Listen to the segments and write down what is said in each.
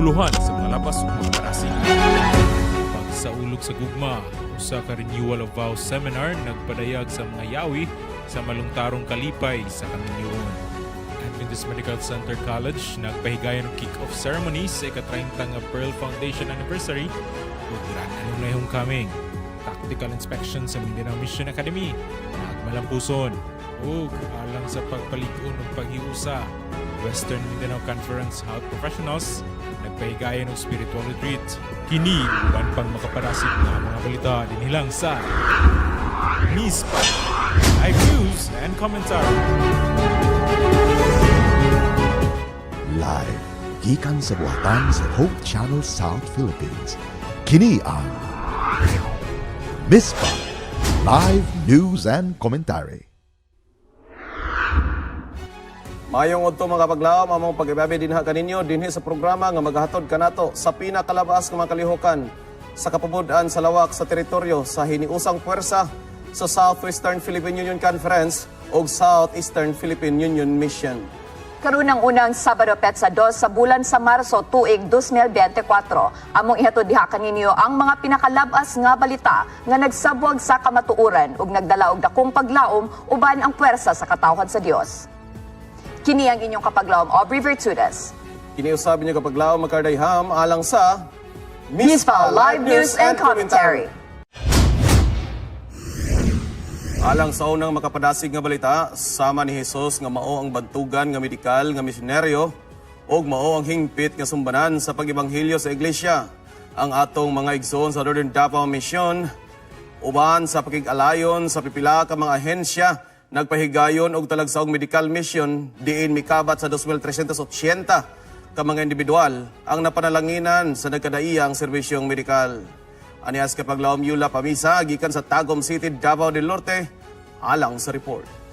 kabuluhan sa mga lapas ug mga parasig. Pagsaulog sa gugma, usa ka renewal of vows seminar nagpadayag sa mga yawi sa malungtarong kalipay sa Kaminyoon. Adventist Medical Center College nagpahigayon ng kick-off ceremony sa ika-30 nga Pearl Foundation Anniversary ug giranan na homecoming. Tactical inspection sa Mindanao Mission Academy nagmalampuson ug alang sa pagpalig-on ug paghiusa. Western Mindanao Conference Health Professionals nagpahigayon ng spiritual retreat. Kini uban pang makaparasig na mga balita dinhilang sa Mispa Live News and Commentary. Live gikan sa buhatan sa Hope Channel South Philippines. Kini ang Mispa Live News and Commentary. Mayong udto mga paglaom among pag-ibabi dinha kaninyo dinhi sa programa nga maghatod kanato sa pinakalabas nga mga kalihukan sa kapabud-an sa lawak sa teritoryo sa hiniusang puwersa sa Southwestern Philippine Union Conference ug Southeastern Philippine Union Mission. Karunang unang Sabado Petsa 2 sa bulan sa Marso tuig 2024, among ihatod diha kaninyo ang mga pinakalabas nga balita nga nagsabwag sa kamatuoran ug nagdala og dakong paglaom uban ang puwersa sa katawhan sa Dios. Kini ang inyong kapaglaom Aubrey Virtudes. Kini usab niyo kapaglaom makardayham alang sa Mispa Live News and Commentary. Alang sa unang makapadasig nga balita, sama ni Jesus nga mao ang bantugan nga medikal nga misyonaryo ug mao ang hingpit nga sumbanan sa pag-ebanghelyo sa iglesia. Ang atong mga igsoon sa Northern Davao Mission uban sa pakig-alayon sa pipila ka mga ahensya nagpahigayon og talagsaong medical mission diin mikabat sa 2,380 ka mga individual ang napanalanginan sa nagkadaiyang serbisyong medikal. Anias kapaglaom Yula Pamisa gikan sa Tagum City, Davao del Norte, alang sa report.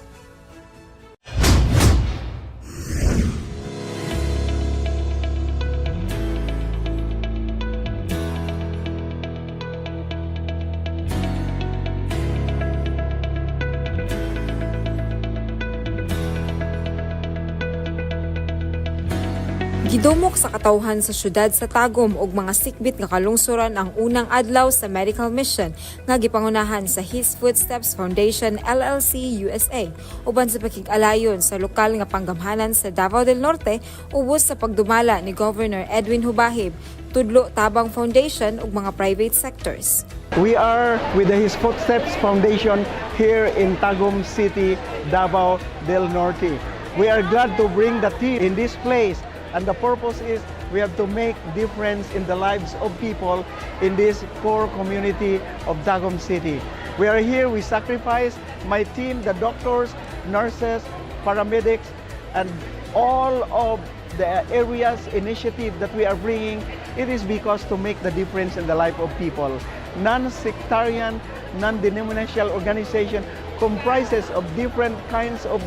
Gidumok sa katawhan sa syudad sa Tagum og mga sikbit nga kalungsuran ang unang adlaw sa medical mission nga gipangunahan sa His Footsteps Foundation LLC USA uban sa pakig-alayon sa lokal nga panggamhanan sa Davao del Norte ubos sa pagdumala ni Governor Edwin Hubahib, tudlo tabang foundation ug mga private sectors. We are with the His Footsteps Foundation here in Tagum City, Davao del Norte. We are glad to bring the team in this place. And the purpose is we have to make difference in the lives of people in this core community of Tagum City. We are here, we sacrifice my team, the doctors, nurses, paramedics, and all of the areas initiative that we are bringing. It is because to make the difference in the life of people. Non-sectarian, non-denominational organization comprises of different kinds of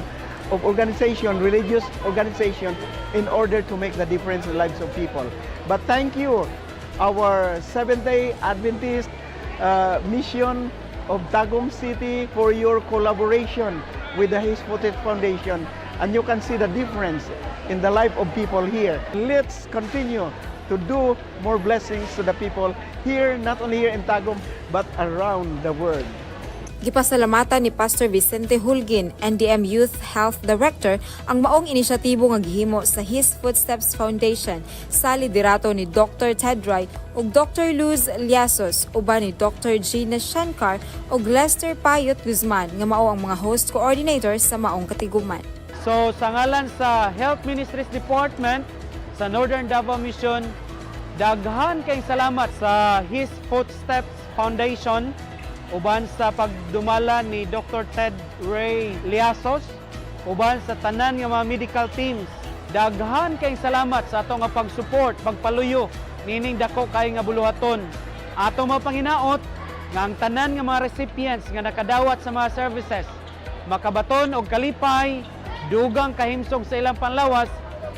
organization, religious organization, in order to make the difference in the lives of people. But thank you, our Seventh-day Adventist mission of Tagum City, for your collaboration with the His Footsteps Foundation. And you can see the difference in the life of people here. Let's continue to do more blessings to the people here, not only here in Tagum, but around the world. Gipasalamatan ni Pastor Vicente Hulgin, NDM Youth Health Director, ang maong inisyatibo nga gihimo sa His Footsteps Foundation sa liderato ni Dr. Ted Wright ug Dr. Luz Liasos uban ni Dr. Gina Shankar ug Lester Payot Guzman nga mao ang mga host coordinators sa maong katiguman. So sa ngalan sa Health Ministries Department sa Northern Davao Mission, daghan kay salamat sa His Footsteps Foundation uban sa pagdumala ni Dr. Ted Ray Liasos, uban sa tanan nga mga medical teams. Daghan kay salamat sa ato nga pag-support, pagpaluyo nining dako kay nga buluhaton. Ato mga panginaot nga ang tanan nga mga recipients nga nakadawat sa mga services makabaton og kalipay, dugang kahimsog sa ilang panlawas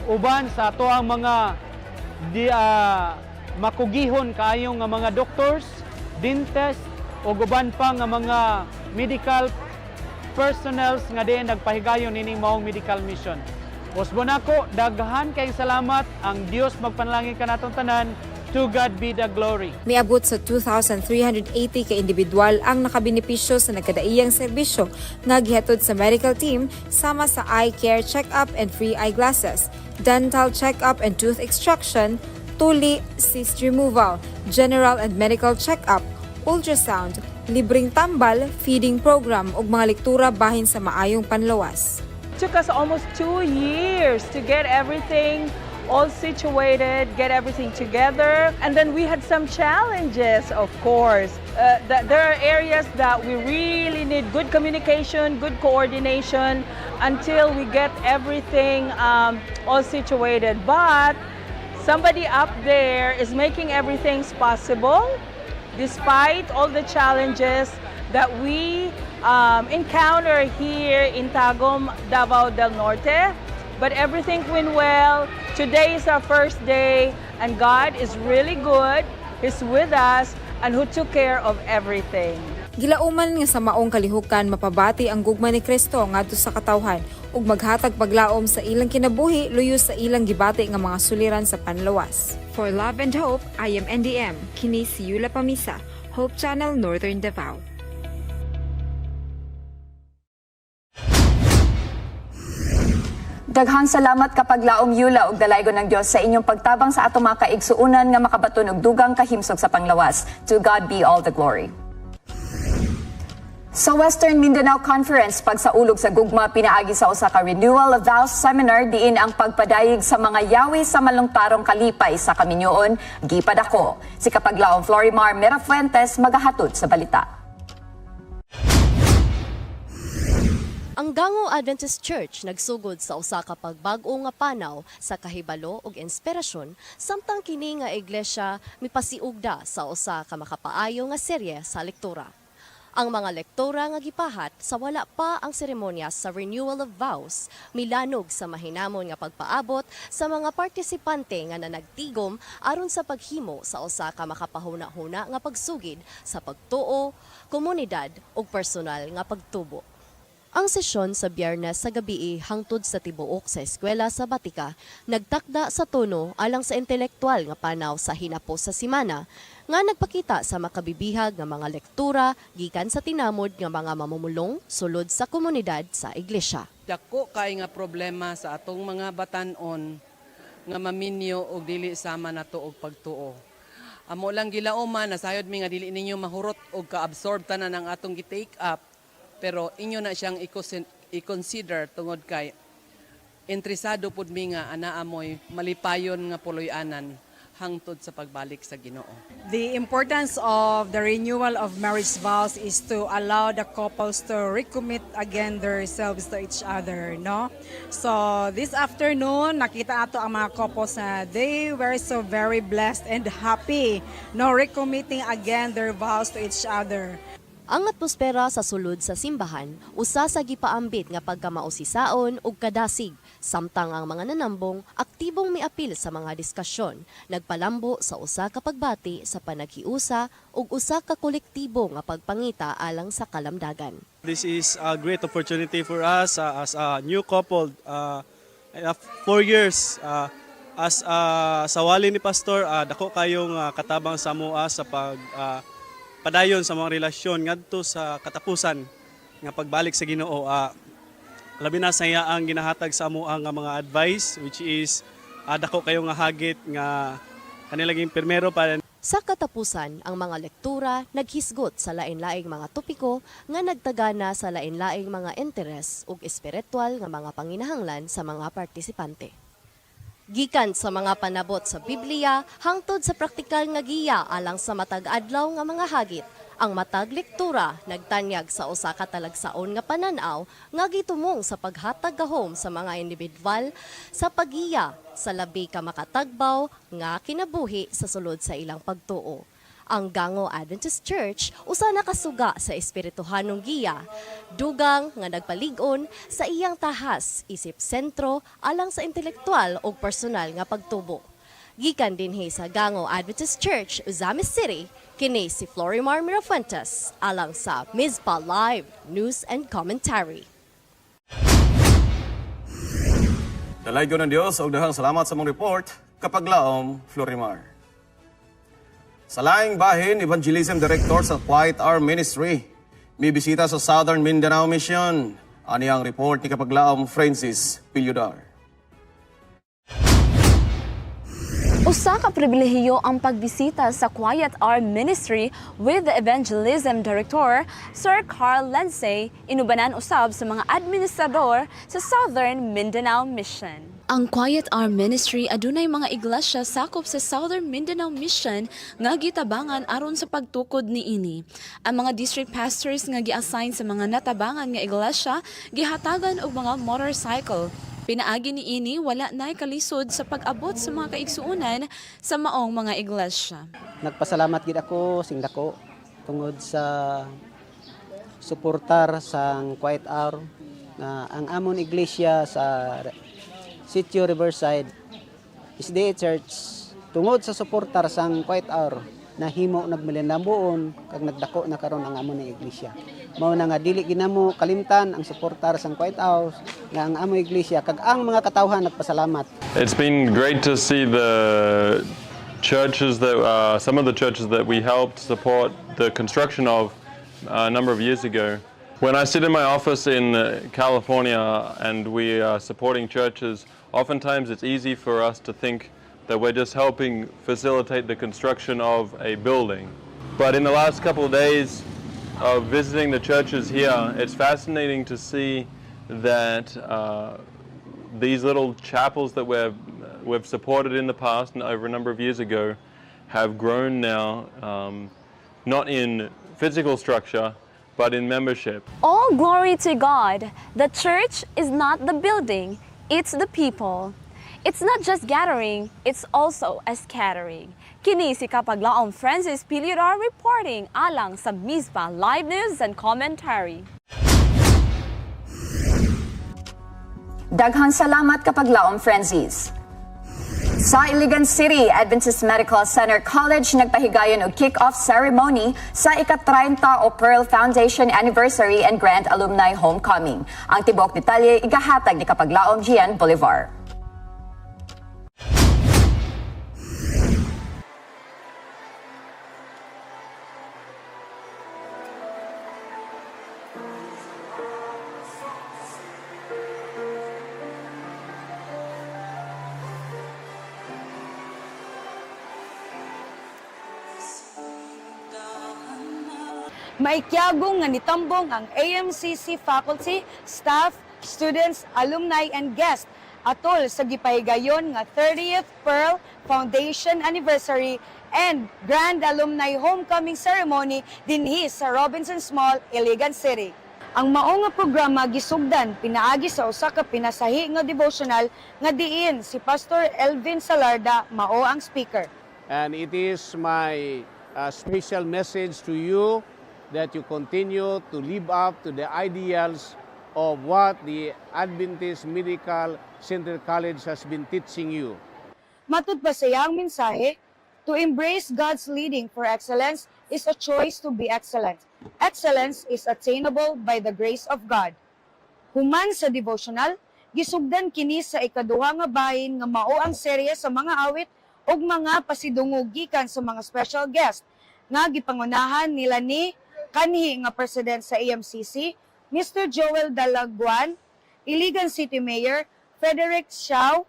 uban sa ato ang mga makugihon kaayo nga mga doctors, dentist o guban pa nga mga medical personnels nga diin nagpahigayon nining maong medical mission. Usbo nako, daghan kayong salamat. Ang Dios magpanalangin kanatong tanan. To God be the glory. Miabot sa 2,380 ka individual ang nakabenepisyo sa nagkadaiyang serbisyo nga gihatod sa medical team sama sa eye care check-up and free eyeglasses, dental check-up and tooth extraction, tuli, cyst removal, general and medical check-up, ultrasound, libreng tambal, feeding program ug mga lektura bahin sa maayong panlawas. Took us almost 2 years to get everything all situated, get everything together. And then we had some challenges, of course. There are areas that we really need good communication, good coordination until we get everything all situated. But somebody up there is making everything possible despite all the challenges that we encounter here in Tagum, Davao del Norte. But everything went well. Today is our first day, and God is really good. He's with us, and who took care of everything. Gilauman nga sa maong kalihukan mapabati ang gugma ni Kristo ngadto sa katawhan ug maghatag paglaom sa ilang kinabuhi luyo sa ilang gibati nga mga suliran sa panlawas. For Love and Hope, I am NDM. Kini si Yula Pamisa, Hope Channel Northern Davao. Daghang salamat kapag laom Yula ug dalaygo ng Dios sa inyong pagtabang sa ato mga kaigsuunan nga makabaton og dugang kahimsog sa panglawas. To God be all the glory. Sa Western Mindanao Conference, pagsaulog sa gugma pinaagi sa usa ka Renewal of Vows Seminar diin ang pagpadayig sa mga yawi sa malungtarong kalipay sa Kaminyoon, gipadako. Si kapaglaom Florimar Merafuentes magahatod sa balita. Ang Gango Adventist Church nagsugod sa usa ka pagbag-o nga panaw sa kahibalo ug inspirasyon samtang kini nga iglesia mipasiugda sa usa ka makapaayo nga serye sa lektura. Ang mga lektura nga gipahat sa wala pa ang seremonya sa Renewal of Vows milanog sa mahinamon nga pagpaabot sa mga partisipante nga nanagtigom aron sa paghimo sa usa ka makapahuna-huna nga pagsugid sa pagtuo, komunidad ug personal nga pagtubo. Ang sesyon sa Biyernes sa gabi hangtod sa tibuok sa eskwela sa Batika nagtakda sa tono alang sa intelektual nga panaw sa hinapos sa simana nga nagpakita sa makabibihag nga mga lektura gikan sa tinamod nga mga mamumulong sulod sa komunidad sa iglesia. Dako kay nga problema sa atong mga batan-on nga maminyo og dili sama nato og pagtuo. Amo lang gilauman nasayod mi nga dili ninyo mahurot og ka-absorb tanan ang atong gi-take up. Pero inyo na siyang i-consider tungod kay interesado pud mi nga anaa moy malipayon nga puloy-anan hangtod sa pagbalik sa Ginoo. The importance of the renewal of marriage vows is to allow the couples to recommit again themselves to each other, no? So this afternoon nakita ato ang mga couples na they were so very blessed and happy, no, recommitting again their vows to each other. Ang atmosfera sa sulod sa simbahan, usa sa gipaambit nga pagkamausisaon ug kadasig, samtang ang mga nanambong aktibong miapil sa mga diskusyon, nagpalambo sa usa ka pagbati sa panaghiusa ug usa ka kolektibo nga pagpangita alang sa kalamdagan. This is a great opportunity for us as a new couple. 4 years as sa wali ni Pastor, dako kayong katabang sa mua sa padayon sa mga relasyon ngadto sa katapusan nga pagbalik sa Ginoo. Labi na saya ang ginahatag sa amo nga mga advice which is dako kayo nga hagit nga kanilaging pirmero para. Sa katapusan, ang mga lektura naghisgot sa lain-laing mga topiko nga nagtagana sa lain-laing mga interes ug espiritual nga mga panginahanglan sa mga partisipante. Gikan sa mga panabot sa Biblia hangtod sa praktikal nga giya alang sa matag adlaw nga mga hagit, ang matag lektura nagtanyag sa usa ka talagsaon nga pananaw nga gitumong sa paghatag gahom sa mga individual sa pagiya sa labi ka makatagbaw nga kinabuhi sa sulod sa ilang pagtuo. Ang Gango Adventist Church usa nakasuga sa espirituhanong giya, dugang nga nagpalig-on sa iyang tahas isip sentro alang sa intelektual o personal nga pagtubo. Gikan dinhi sa Gango Adventist Church, Uzamis City, kini si Florimar Merafuentes alang sa Mizpa Live News and Commentary. Dalaygo ng Diyos o dahang salamat sa mong report, Kapaglaom, Florimar. Sa laing bahin, Evangelism Director sa Quiet Hour Ministry, may bisita sa Southern Mindanao Mission. Ani ang report ni Kapaglaom Francis Pilyudar. Usa ka pribilehiyo ang pagbisita sa Quiet Hour Ministry with the Evangelism Director, Sir Carl Lansay, inubanan usab sa mga administrador sa Southern Mindanao Mission. Ang Quiet Hour Ministry adunay mga iglesia sakop sa Southern Mindanao Mission nga gitabangan aron sa pagtukod niini. Ang mga district pastors nga gi-assign sa mga natabangan nga iglesia gihatagan og mga motorcycle. Pinaagi ni ini wala na'y kalisod sa pag-abot sa mga kaigsuunan sa maong mga iglesia. Nagpasalamat gid ako sing dako tungod sa suportar sa Quiet Hour na ang amon iglesia sa Sitio Riverside SDA Church tungod sa suportar sa Quiet Hour na himo nagmilinambuon kag nagdako na karon ang amon iglesia. Mao na nga dili ginamo kalimtan ang suportar sa Quiet House nga ang among iglesia kag ang mga katawhan nagpasalamat. It's been great to see the churches that some of the churches that we helped support the construction of a number of years ago. When I sit in my office in California and we are supporting churches, oftentimes it's easy for us to think that we're just helping facilitate the construction of a building. But in the last couple of days of visiting the churches here, it's fascinating to see that these little chapels that we've supported in the past and over a number of years ago have grown now, not in physical structure, but in membership. All glory to God. The church is not the building, it's the people. It's not just gathering, it's also a scattering. Kini si Kapaglaom Francis Pilyudar reporting alang sa MISPA Live News and Commentary. Daghang salamat Kapaglaom Francis. Sa Iligan City, Adventist Medical Center College nagpahigayon og kick-off ceremony sa ika-30 o Pearl Foundation Anniversary and Grand Alumni Homecoming. Ang tibok detalye igahatag ni Kapaglaom Gian Bolivar. Maikyagong nga nitambong ang AMCC faculty, staff, students, alumni, and guests atol sa gipahigayon nga 30th Pearl Foundation Anniversary and Grand Alumni Homecoming Ceremony dinhi sa Robinsons Mall, Iligan City. Ang mao nga programa gisugdan pinaagi sa usa ka pinasahi nga devotional nga diin si Pastor Elvin Salarda mao ang speaker. And it is my special message to you that you continue to live up to the ideals of what the Adventist Medical Center College has been teaching you. Matud pa sa iyang mensahe, to embrace God's leading for excellence is a choice to be excellent. Excellence is attainable by the grace of God. Human sa devotional, gisugdan kini sa ikaduha nga bahin nga mao ang serye sa mga awit ug mga pasidungog gikan sa mga special guest nga gipangunahan nila ni kanhi nga president sa AMCC, Mr. Joel Dalaguan, Iligan City Mayor Frederick Xiao,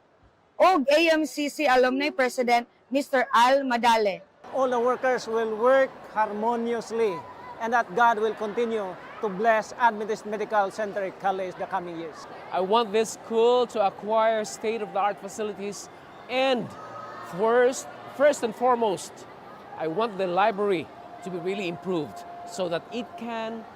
ug AMCC Alumni President Mr. Al Madale. All the workers will work harmoniously and that God will continue to bless Adventist Medical Center College the coming years. I want this school to acquire state-of-the-art facilities and first and foremost, I want the library to be really improved so that it can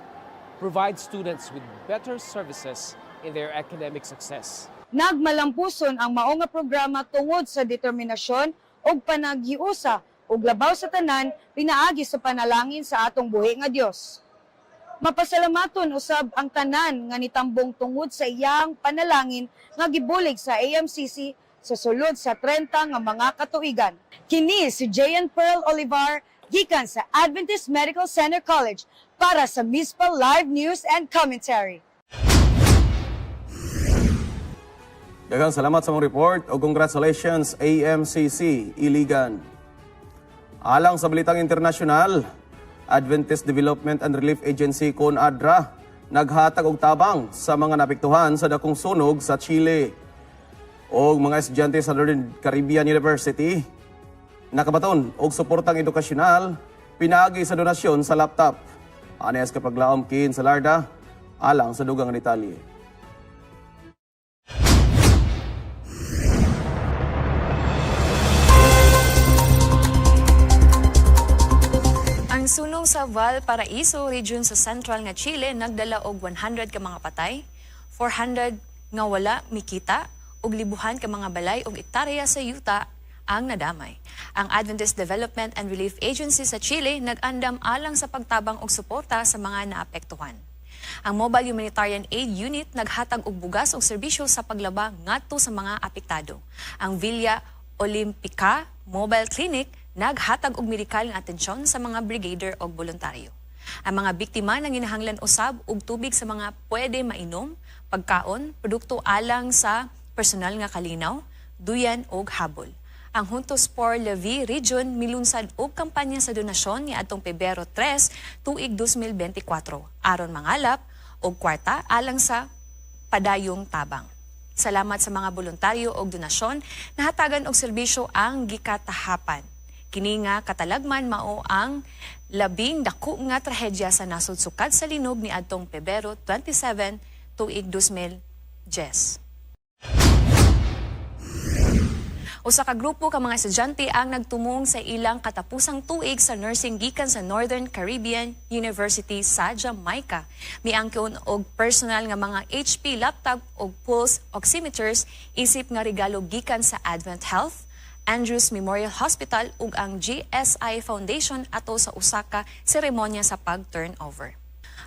provide students with better services in their academic success. Nagmalampuson ang mao nga programa tungod sa determinasyon ug panaghiusa ug labaw sa tanan pinaagi sa panalangin sa atong buhi nga Dios. Mapasalamaton usab ang tanan nga nitambong tungod sa iyang panalangin nga gibulig sa AMCC sa sulod sa 30 nga mga katuigan. Kini si Jan Pearl Olivar gikan sa Adventist Medical Center College para sa MISPA Live News and Commentary. Daghang salamat sa mong report o congratulations AMCC Iligan. Alang sa balitang internasyonal, Adventist Development and Relief Agency CONADRA naghatag og tabang sa mga napektuhan sa dakong sunog sa Chile. O mga estudyante sa Northern Caribbean University nakabaton og suportang edukasyonal pinaagi sa donasyon sa laptop. Anes kapag laom kin sa Larda, alang sa dugang detalye. Ang sunog sa Valparaiso region sa central nga Chile nagdala og 100 ka mga patay, 400 nga wala mikita ug libuhan ka mga balay ug ektarya sa yuta ang nadamay. Ang Adventist Development and Relief Agency sa Chile nag-andam alang sa pagtabang og suporta sa mga naapektuhan. Ang Mobile Humanitarian Aid Unit naghatag og bugas ug serbisyo sa paglaba ngadto sa mga apektado. Ang Villa Olympica Mobile Clinic naghatag og medikal nga atensyon sa mga brigadier og voluntaryo. Ang mga biktima nang ginahanglan usab og tubig sa mga pwede mainom, pagkaon, produkto alang sa personal nga kalinaw, duyan og habol. Ang Juntos por la Vie Region milunsad og kampanya sa donasyon ni adtong Pebrero 3, tuig 2024 aron mangalap og kwarta alang sa padayong tabang. Salamat sa mga voluntaryo og donasyon, nahatagan og serbisyo ang gikatahapan. Kini nga katalagman mao ang labing dako nga trahedya sa nasod sukad sa linog ni adtong Pebrero 27 tuig 2010. Usa ka grupo ka mga estudyante ang nagtumong sa ilang katapusang tuig sa nursing gikan sa Northern Caribbean University sa Jamaica. Miangkon og personal nga mga HP laptop og pulse oximeters isip nga regalo gikan sa Advent Health, Andrews Memorial Hospital ug ang GSI Foundation ato sa usa ka seremonya sa pag-turnover.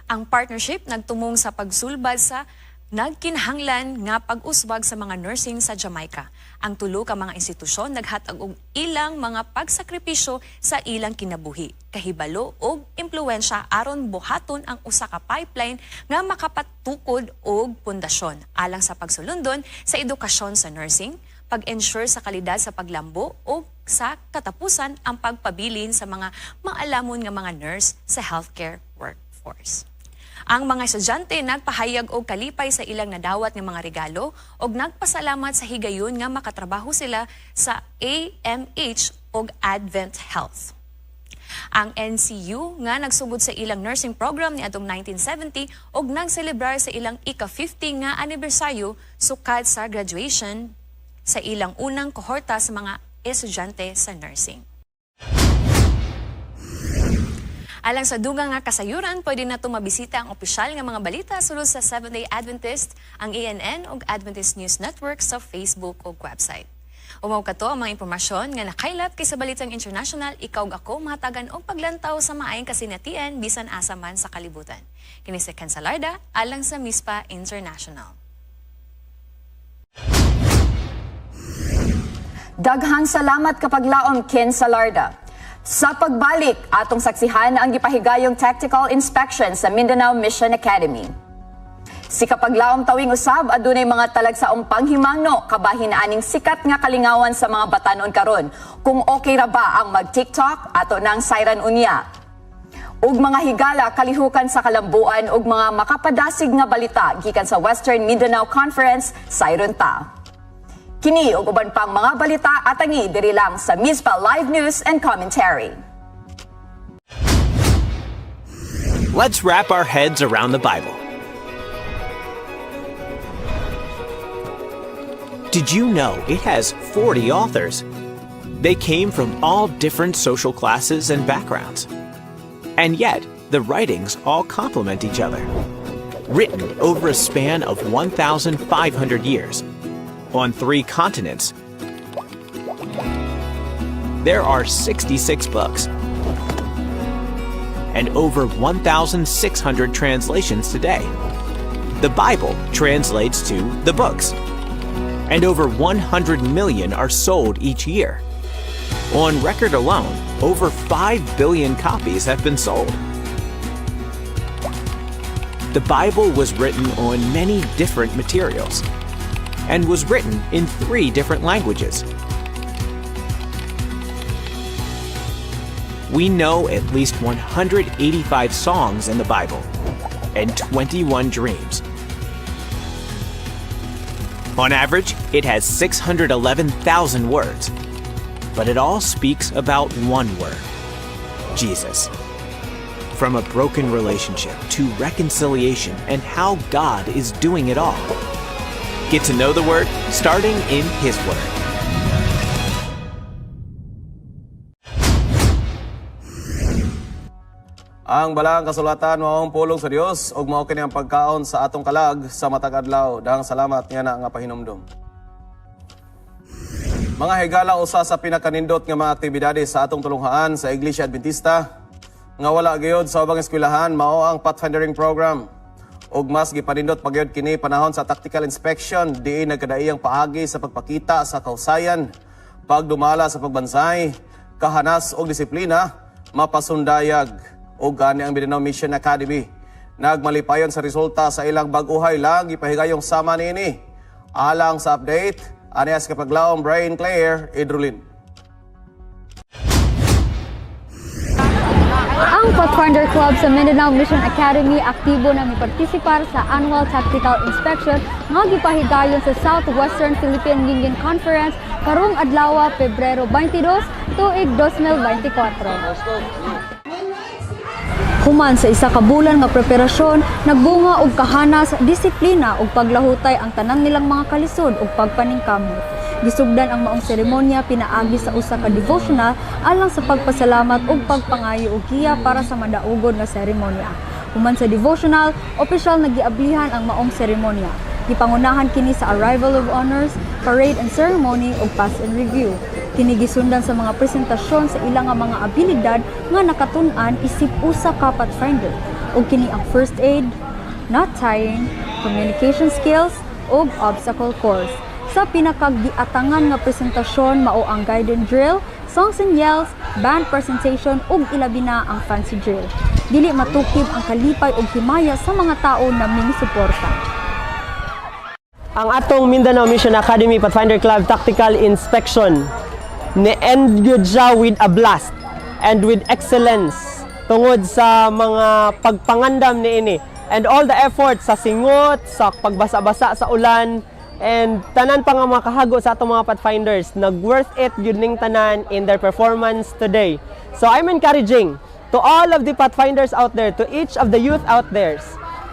Ang partnership nagtumong sa pagsulbad sa nagkinahanglan nga pag-usbag sa mga nursing sa Jamaica. Ang tulo ka mga institusyon naghatag og ilang mga pagsakripisyo sa ilang kinabuhi, kahibalo og impluwensya aron buhaton ang usa ka pipeline nga makapatukod og pundasyon alang sa pagsulundon sa edukasyon sa nursing, pag-ensure sa kalidad sa paglambo o sa katapusan ang pagpabilin sa mga maalamon nga mga nurse sa healthcare workforce. Ang mga estudyante nagpahayag og kalipay sa ilang nadawat nga mga regalo og nagpasalamat sa higayon nga makatrabaho sila sa AMH og Advent Health. Ang NCU nga nagsugod sa ilang nursing program niadtong 1970 og nagselebrar sa ilang ika-50 nga anibersaryo sukad sa graduation sa ilang unang kohorta sa mga estudyante sa nursing. Alang sa dugang nga kasayuran, pwede na mabisita ang opisyal nga mga balita sulod sa Seventh-day Adventist, ang ANN ug Adventist News Network sa Facebook ug website. Umaw kato ang mga impormasyon nga nakailap kay sa Balitang International, ikaw ug ako mahatagan og paglantaw sa maayong kasinatian bisan asa man sa kalibutan. Kini si Ken Salarda, alang sa MISPA International. Daghang salamat kapag laom Ken Salarda. Sa pagbalik, atong saksihan ang gipahigayong tactical inspection sa Mindanao Mission Academy. Si kapaglaom tawing usab, adunay mga talagsaong panghimangno kabahin aning sikat nga kalingawan sa mga batanon karon. Kung okay ra ba ang mag-TikTok, ato nang siren unya. Ug mga higala kalihukan sa kalambuan ug mga makapadasig nga balita gikan sa Western Mindanao Conference, siren ta. Kini ug uban pang mga balita atangi diri lang sa MISPA Live News and Commentary. Let's wrap our heads around the Bible. Did you know it has 40 authors? They came from all different social classes and backgrounds. And yet, the writings all complement each other. Written over a span of 1,500 years, on 3 continents. There are 66 books and over 1,600 translations today. The Bible translates to the books, and over 100 million are sold each year. On record alone, over 5 billion copies have been sold. The Bible was written on many different materials. and was written in 3 different languages. We know at least 185 songs in the Bible and 21 dreams. On average, it has 611,000 words, but it all speaks about one word: Jesus. From a broken relationship to reconciliation and how God is doing it all. Get to know the Word starting in His Word. Ang balang kasulatan maong pulong sa Dios ug mao kini ang pagkaon sa atong kalag sa matag adlaw. Dahang salamat niya na nga pahinomdom. Mga higala, usa sa pinakanindot nga mga aktibidade sa atong tulunghaan sa Iglesia Adventista nga wala gayud sa ubang eskwelahan mao ang pathfindering program. Ug mas gipanindot pagyud kini panahon sa tactical inspection diin nagkadaiyang paagi sa pagpakita sa kausayan, pagdumala sa pagbansay, kahanas og disiplina, mapasundayag ug gani ang Mindanao Mission Academy. Nagmalipayon sa resulta sa ilang bag-uhay lang gipahigayong sama niini. Alang sa update, anias kapaglaom Brian Claire Idrulin. Ang Pathfinder Club sa Mindanao Mission Academy aktibo na mipartisipar sa annual tactical inspection nga gipahigayon sa Southwestern Philippine Union Conference karong adlaw Pebrero 22, tuig 2024. Human sa isa ka bulan nga preparasyon, nagbunga og kahanas, disiplina ug paglahutay ang tanan nilang mga kalisod ug pagpaningkamot. Gisugdan ang maong seremonya pinaagi sa usa ka devotional alang sa pagpasalamat ug pagpangayo og giya para sa madaugod nga seremonya. Human sa devotional, opisyal nagiablihan ang maong seremonya. Gipangunahan kini sa arrival of honors, parade and ceremony ug pass and review. Kini gisundan sa mga presentasyon sa ilang nga mga abilidad nga nakatun-an isip usa ka pathfinder. Ug kini ang first aid, knot tying, communication skills ug obstacle course. Sa pinakagiatangan nga presentasyon mao ang guided drill, songs and yells, band presentation ug ilabi na ang fancy drill. Dili matukib ang kalipay ug himaya sa mga tao na mingsuporta. Ang atong Mindanao Mission Academy Pathfinder Club Tactical Inspection ni-end yun siya with a blast and with excellence tungod sa mga pagpangandam ni ini and all the efforts sa singot, sa pagbasa-basa sa ulan, and tanan pa nga makahago sa atong mga Pathfinders, nag-worth it yun ning tanan in their performance today. So I'm encouraging to all of the Pathfinders out there, to each of the youth out there,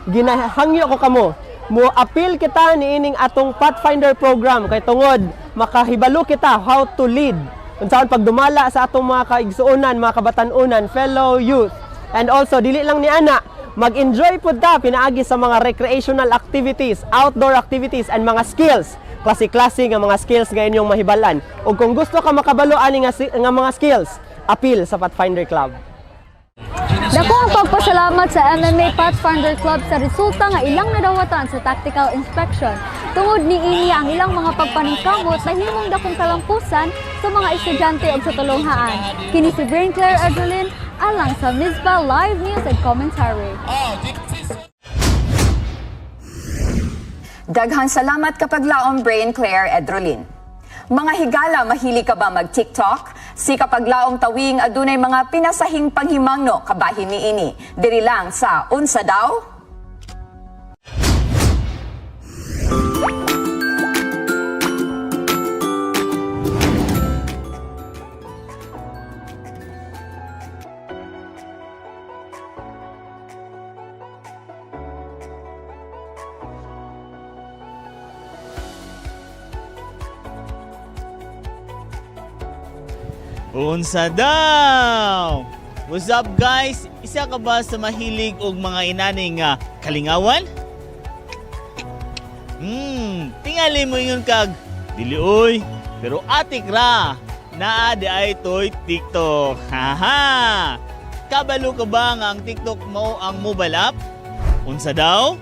ginahangyo ko kamo, mo appeal kita niining atong Pathfinder program kay tungod makahibalo kita how to lead unsaon pagdumala sa atong mga kaigsuonan, mga kabatan-unan, fellow youth. And also dili lang ni ana, mag-enjoy pud ta pinaagi sa mga recreational activities, outdoor activities and mga skills, klase-klase nga mga skills nga inyong mahibalan. Ug kung gusto ka makabalo ani nga mga skills, appeal sa Pathfinder Club. Dako ang pagpasalamat sa MMA Pathfinder Club sa resulta nga ilang nadawatan sa tactical inspection. Tungod niini ang ilang mga pagpaningkamot na himong dakong kalampusan sa mga estudyante ug sa tulunghaan. Kini si Brian Claire Idrulin alang sa Mizpa Live News and Commentary. Daghang salamat kapag laom Brian Claire Idrulin. Mga higala, mahili ka ba mag-TikTok? Si kapaglaong tawing adunay mga pinasahing panghimangno kabahin niini. Diri lang sa Unsa Daw? Unsa daw? What's up guys? Isa ka ba sa mahilig og mga inaning kalingawan? Tingali mo yun kag dili oy, pero atik ra. Naa di ay toy TikTok. Haha. Kabalo ka ba nga ang TikTok mo ang mobile app? Unsa daw?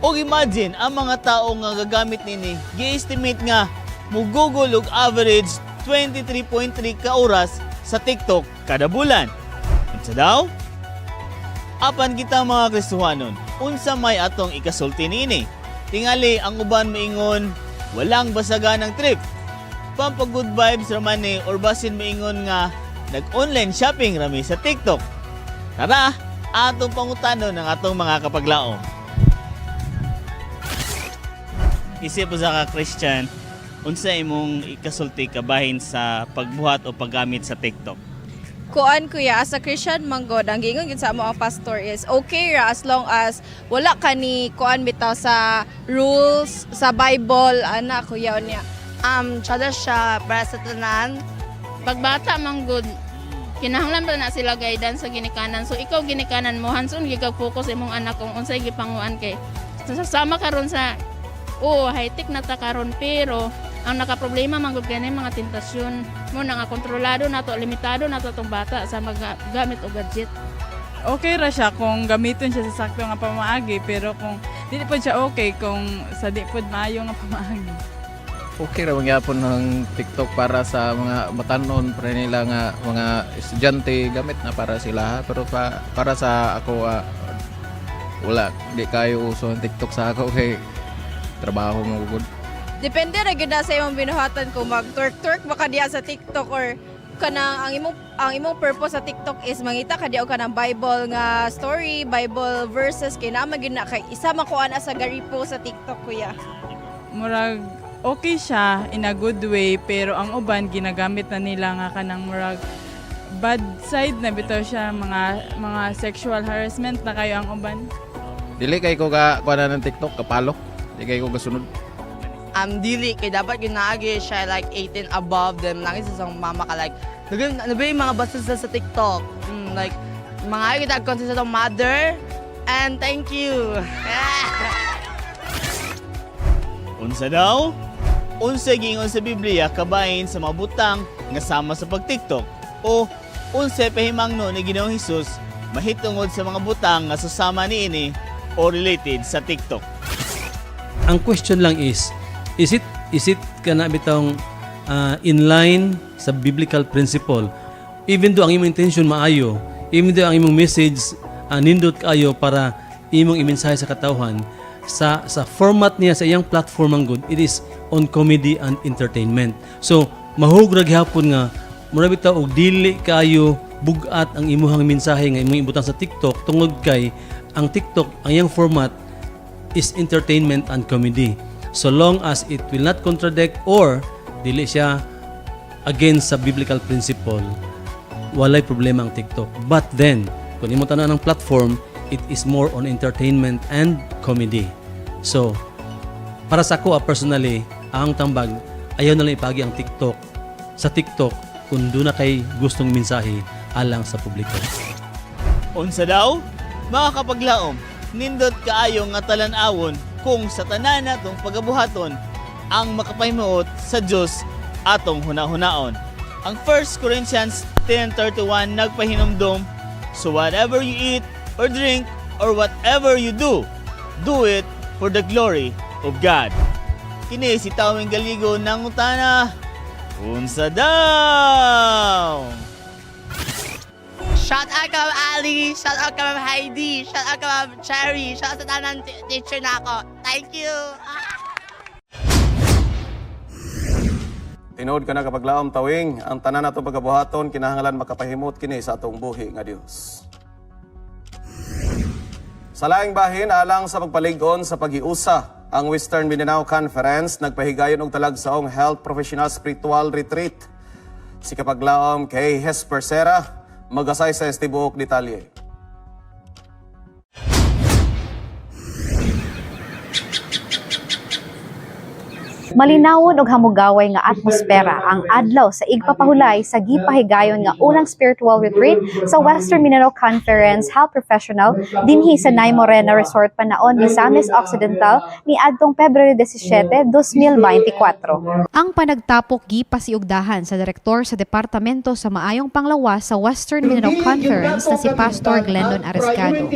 Og imagine ang mga tao nga gagamit nini, gi-estimate nga mo Google og average 23.3 ka oras sa TikTok kada bulan. Unsa daw? Apan kita mga Kristohanon, unsa may atong ikasulti niini? Tingali ang uban maingon, walang basagan ng trip. Pampag-good vibes raman ni or basin maingon nga nag-online shopping rami sa TikTok. Tara, atong pangutano ng atong mga kapaglaom. Isip po sa ka-Christian, unsa imong ikasulti kabahin sa pagbuhat o paggamit sa TikTok? Kuan kuya, as a Christian manggod, ang gingon gid sa amo ang pastor is okay ra as long as wala ka ni kuan bitaw sa rules sa Bible ana kuya niya. Tsada siya para sa tanan. Pagbata manggod, kinahanglan ba na sila guidance sa ginikanan. So ikaw ginikanan mo, hanson gid kag focus imong anak kung unsay gipanguan kay. Sasama karon sa high-tech na ta karon pero ang nakaproblema manggod kani mga tentasyon mo nga kontrolado nato, limitado nato tong bata sa maggamit og gadget. Okay ra siya kung gamiton siya sa sakto nga pamaagi, pero kung dili po siya okay kung sa di pod maayo nga pamaagi. Okay ra magyapon ng TikTok para sa mga batanon para nila nga mga estudyante gamit na para sila pero para sa ako wala di kayo uso ang TikTok sa ako kay trabaho mo gud. Depende ra gyud sa imong binuhatan kung mag-twerk baka diya sa TikTok or kanang ang imong purpose sa TikTok is mangita ka diya ka ng Bible nga story, Bible verses kay naman gyud na kay isa man ko ana sa garipo sa TikTok kuya. Murag okay siya in a good way, pero ang uban ginagamit na nila nga kanang murag bad side na bitaw siya, mga sexual harassment na kayo ang uban. Dili kay ko ka kuana ng TikTok kapalo. Dili kay ko kasunod. Dili kay dapat ginaagi siya like 18 above them lang isa sa mama ka like ano ba yung mga bases sa TikTok like mga kita consist sa mother and thank you. Unsa daw? Unsa gingon sa Biblia kabahin sa mga butang nga sama sa pag-TikTok o unsa pahimangno ni Ginoong Hesus mahitungod sa mga butang nga susama niini o related sa TikTok? Ang question lang is it kana bitong in line sa biblical principle? Even though ang imong intention maayo, even though ang imong message nindot kayo para imong imensahe sa katawhan, sa format niya sa iyang platform ang good, it is on comedy and entertainment. So mahugrag hapon nga mura bitaw og dili kayo bugat ang imuhang mensahe nga imong ibutang sa TikTok tungod kay ang TikTok ang iyang format is entertainment and comedy. So long as it will not contradict or dili siya against sa biblical principle, walay problema ang TikTok. But then, kung imo tanan ang platform, it is more on entertainment and comedy. So, para sa ako personally, ang tambag, ayaw na lang ipagi ang TikTok. Sa TikTok, kung doon na kay gustong mensahe alang sa publiko. Unsa daw? Mga kapaglaom, nindot kaayo nga talan-awon kung sa tanan natong pagabuhaton ang makapahimuot sa Dios atong hunahunaon. Ang 1 Corinthians 10:31 nagpahinumdom, so whatever you eat or drink or whatever you do, do it for the glory of God. Kini si Tawing Galigo ng utana, unsa daw? Shout out ka Ali, shout out ka Heidi, shout out ka Cherry, shout out sa tanan teacher na ako. Thank you. Tinood ka na kapaglaom Tawing, ang tanan nato pagabuhaton kinahanglan makapahimot kini sa atong buhi nga Dios. Sa laing bahin alang sa pagpalig-on sa pag-iusa, ang Western Mindanao Conference nagpahigayon og talagsaong Health Professional Spiritual Retreat. Si kapaglaom kay Hesper Serra magasay sa estibuok detalye. Malinawon og hamugaway nga atmosfera ang adlaw sa igpapahulay sa gipahigayon nga unang spiritual retreat sa Western Mindanao Conference Health Professional dinhi sa Nay Morena Resort Panaon, Misamis Occidental ni adtong Pebrero 17, 2024. Ang panagtapok gipasiugdahan sa direktor sa Departamento sa Maayong Panglawas sa Western Mindanao Conference na si Pastor Glendon Arescado.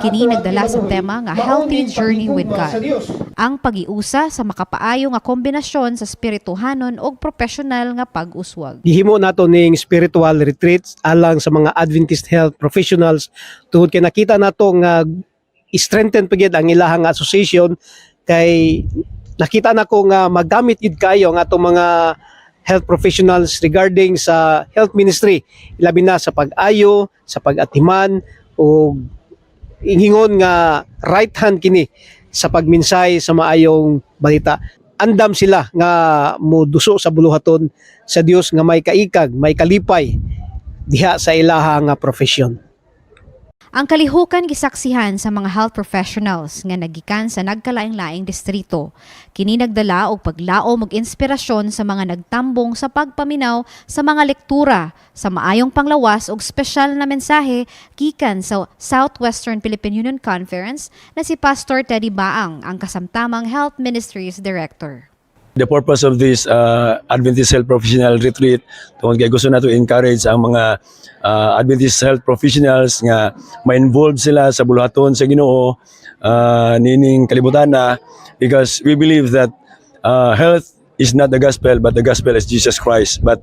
Kini nagdala sa tema nga Healthy Journey with God. Ang pag-iusa sa makapaayo nga kombinasyon sa spirituhanon o professional nga pag-uswag. Gihimo nato ning spiritual retreats alang sa mga Adventist health professionals tungod kay nakita nato nga strengthen pagid ang ilahang association kay nakita na ko nga magamit yun kayo ang atong mga health professionals regarding sa health ministry, ilabi na sa pag-ayo, sa pag-atiman o ingingon nga right hand kini sa pagminsay sa maayong balita. Andam sila nga moduso sa buluhaton sa Dios nga may kaikag, may kalipay diha sa ilaha nga profesyon. Ang kalihukan gisaksihan sa mga health professionals nga nagikan sa nagkalaing-laing distrito. Kini nagdala og paglaom ug inspirasyon sa mga nagtambong sa pagpaminaw sa mga lektura sa maayong panglawas ug spesyal na mensahe gikan sa Southwestern Philippine Union Conference na si Pastor Teddy Baang, ang kasamtamang Health Ministries Director. The purpose of this Adventist Health Professional Retreat, tungkol kay gusto na to encourage ang mga Adventist Health Professionals nga ma-involve sila sa buluhaton sa Ginoo nining kalibutan na, because we believe that health is not the gospel but the gospel is Jesus Christ. But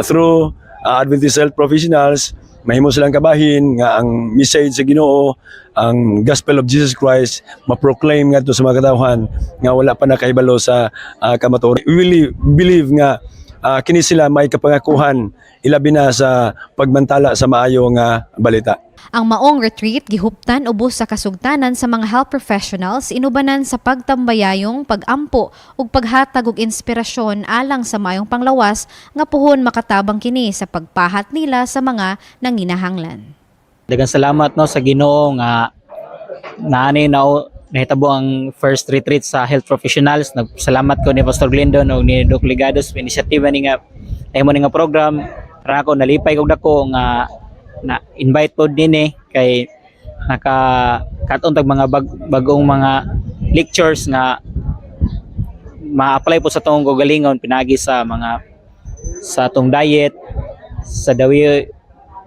through Adventist Health Professionals, mahimo silang kabahin nga ang message sa Ginoo, ang gospel of Jesus Christ, ma-proclaim nga to sa mga katawhan nga wala pa nakahibalo sa kamatuoran. We really believe nga kini sila may kapangakuhan ilabi na sa pagmantala sa maayo nga balita. Ang maong retreat gihuptan ubos sa kasugtanan sa mga health professionals, inubanan sa pagtambayayong, pagampo ug paghatag og inspirasyon alang sa maayong panglawas nga puhon makatabang kini sa pagpahat nila sa mga nanginahanglan. Daghang salamat no sa Ginoo nga naani nahitabo ang first retreat sa health professionals. Nagsalamat ko ni Pastor Glendon o ni Doc Ligados sa inisiatiba ni nga program. Para ako nalipay kog dako nga na invite po din kay nakakatong mga bagong mga lectures nga ma-apply po sa tong gagalingon pinagi sa atong diet sa dawi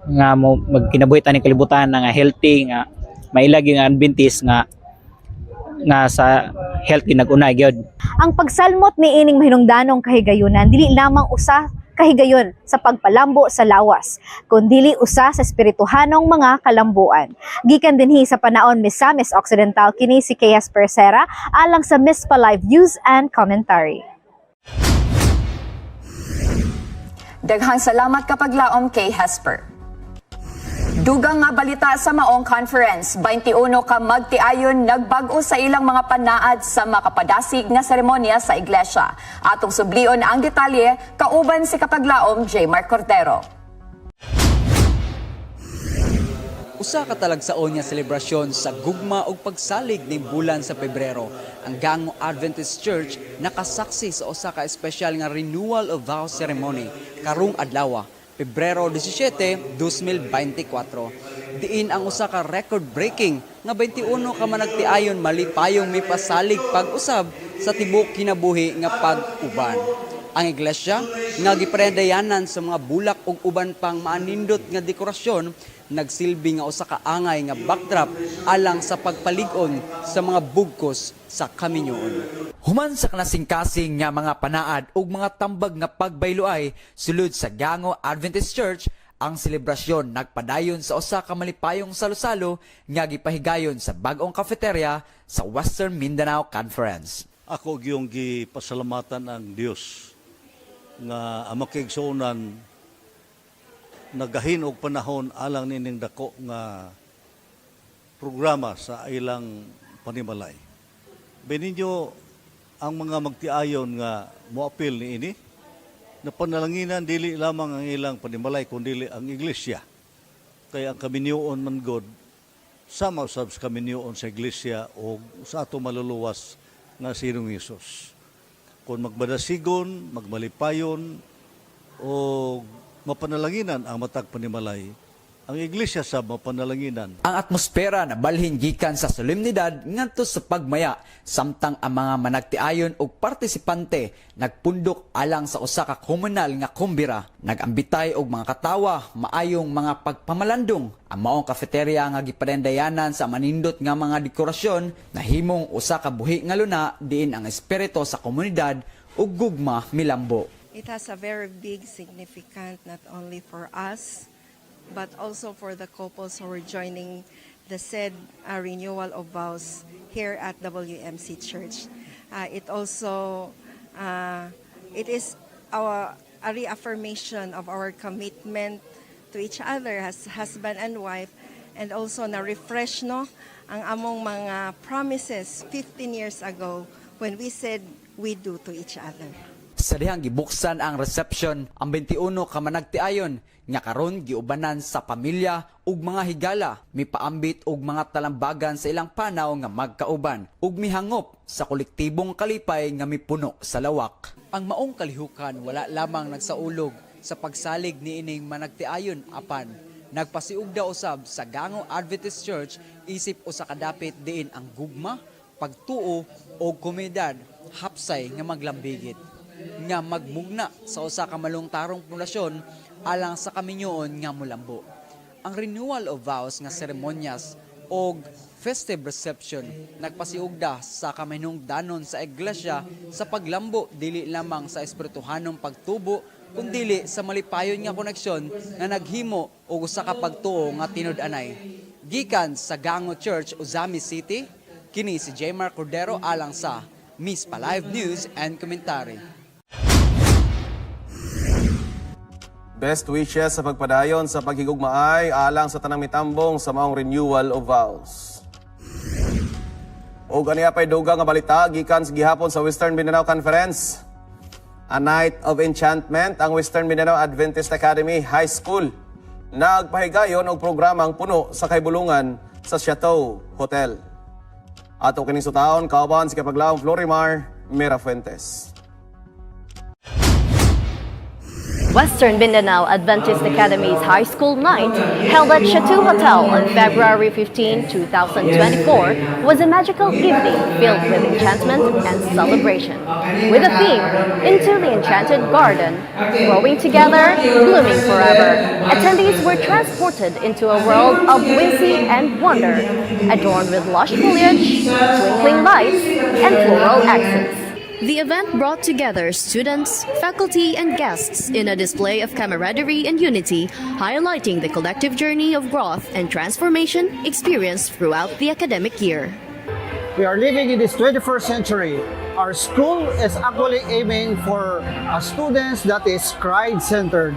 nga mo magkinabuhi ta ni kalibutan nga healthy nga mailag yung Adventist nga sa health ginag-una gyud. Ang pagsalmot ni ining mahinungdanong kahigayunan dili lamang usa kahigayon sa pagpalambo sa lawas, kundi usa sa espirituhanong mga kalambuan. Gikan dinhi sa panaon Misamis Occidental kini si Kayas Persera alang sa Mispa Live News and Commentary. Daghang salamat kapag laom kay Hesper. Dugang nga balita sa maong conference, 21 ka magtiayon nagbag-o sa ilang mga panaad sa makapadasig nga seremonya sa iglesia. Atong sublion ang detalye, kauban si kapaglaom J. Mark Cordero. Usa ka talagsaon nga selebrasyon sa gugma ug pagsalig ning bulan sa Pebrero. Ang Gango Adventist Church nakasaksi sa usa ka espesyal nga renewal of vows ceremony karong adlaw, Pebrero 17, 2024. Diin ang usa ka record-breaking nga 21 ka managtiayon malipayong may pasalig pag-usab sa tibok kinabuhi nga pag-uban. Ang iglesia nga giprendayanan sa mga bulak ug uban pang maanindot nga dekorasyon nagsilbi nga usa ka angay nga backdrop alang sa pagpalig-on sa mga bugkos sa kaminyoon. Human sa kanasing-kasing nga mga panaad ug mga tambag nga pagbayloay sulod sa Gango Adventist Church, ang selebrasyon nagpadayon sa usa ka malipayong salo-salo nga gipahigayon sa bag-ong cafeteria sa Western Mindanao Conference. Ako giyong gipasalamatan ang Dios nga ang makigsuonan nagahin og panahon alang nining dako nga programa sa ilang panimalay. Beninyo ang mga magtiayon nga moapil ni ini na panalanginan dili lamang ang ilang panimalay kundi ang iglesia. Kaya ang kaminyoon man God sama usab sa kaminyoon sa iglesia o sa ato maluluwas nga sinong Hesus. Kung magbadasigon, magmalipayon o mapanalanginan ang matag panimalay, ang iglesia sa mapanalanginan. Ang atmosfera na balhin gikan sa solemnidad ngadto sa pagmaya samtang ang mga managtiayon ug partisipante nagpundok alang sa usa ka komunal nga kumbira, nagambitay og mga katawa, maayong mga pagpamalandong. Ang maong cafeteria nga giparendayanan sa manindot nga mga dekorasyon nahimong usa ka buhi nga luna diin ang espiritu sa komunidad ug gugma milambo. It has a very big significance not only for us but also for the couples who are joining the said renewal of vows here at WMC Church. It also it is a reaffirmation of our commitment to each other as husband and wife, and also na-refresh no ang among mga promises 15 years ago when we said we do to each other. Sa dihang gibuksan ang reception, ang 21 ka managtiayon nga karon giubanan sa pamilya ug mga higala, mipaambit og mga talambagan sa ilang panaw nga magkauban ug mihangop sa kolektibong kalipay nga mipuno sa lawak. Ang maong kalihukan wala lamang nagsaulog sa pagsalig niining managtiayon apan nagpasiug daw usab sa Gango Adventist Church isip usa ka dapit diin ang gugma, pagtuo o komunidad hapsay nga maglambigit nga magmugna sa usa ka malungtarong pundasyon alang sa kaminyoon nga molambo. Ang renewal of vows nga seremonyas o festive reception nagpasiugda sa kaminungdanon sa iglesia sa paglambo dili lamang sa espirituhanong pagtubo kundili sa malipayon nga koneksyon nga naghimo og usa ka pagtuo nga tinud-anay. Gikan sa Gango Church, Ozami City, kini si Jmar Cordero alang sa Miss Palive News and Commentary. Best wishes sa pagpadayon sa paghigugmaay alang sa tanang mitambong sa maong renewal of vows. O ganiya pa'y dugang nga balita gikan sa gihapon sa Western Mindanao Conference. A Night of Enchantment ang Western Mindanao Adventist Academy High School. Nagpahigayon og programang puno sa kaibulungan sa Chateau Hotel. Ato kining sutaon kauban si kapaglaong Florimar Mirafuentes. Western Mindanao Adventist Academy's High School Night, held at Chateau Hotel on February 15, 2024, was a magical evening filled with enchantment and celebration. With the theme, Into the Enchanted Garden, growing together, blooming forever, attendees were transported into a world of whimsy and wonder, adorned with lush foliage, twinkling lights, and floral accents. The event brought together students, faculty, and guests in a display of camaraderie and unity, highlighting the collective journey of growth and transformation experienced throughout the academic year. We are living in this 21st century. Our school is actually aiming for students that is Christ-centered.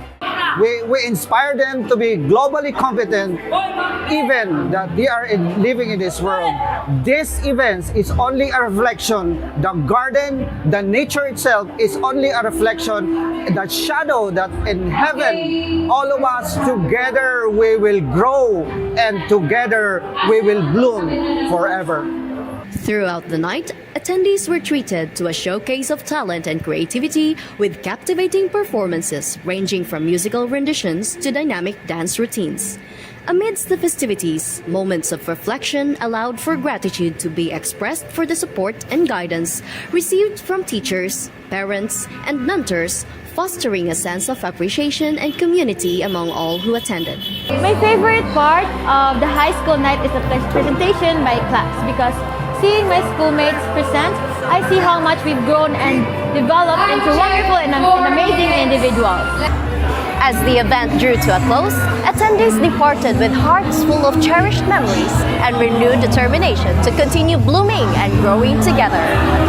We inspire them to be globally competent, even that they are living in this world. This event is only a reflection. The garden, the nature itself is only a reflection. The shadow that in heaven, all of us together we will grow and together we will bloom forever. Throughout the night, attendees were treated to a showcase of talent and creativity with captivating performances ranging from musical renditions to dynamic dance routines. Amidst the festivities, moments of reflection allowed for gratitude to be expressed for the support and guidance received from teachers, parents, and mentors, fostering a sense of appreciation and community among all who attended. My favorite part of the high school night is the presentation by class, because seeing my schoolmates present, I see how much we've grown and developed into wonderful and amazing individuals. As the event drew to a close, attendees departed with hearts full of cherished memories and renewed determination to continue blooming and growing together.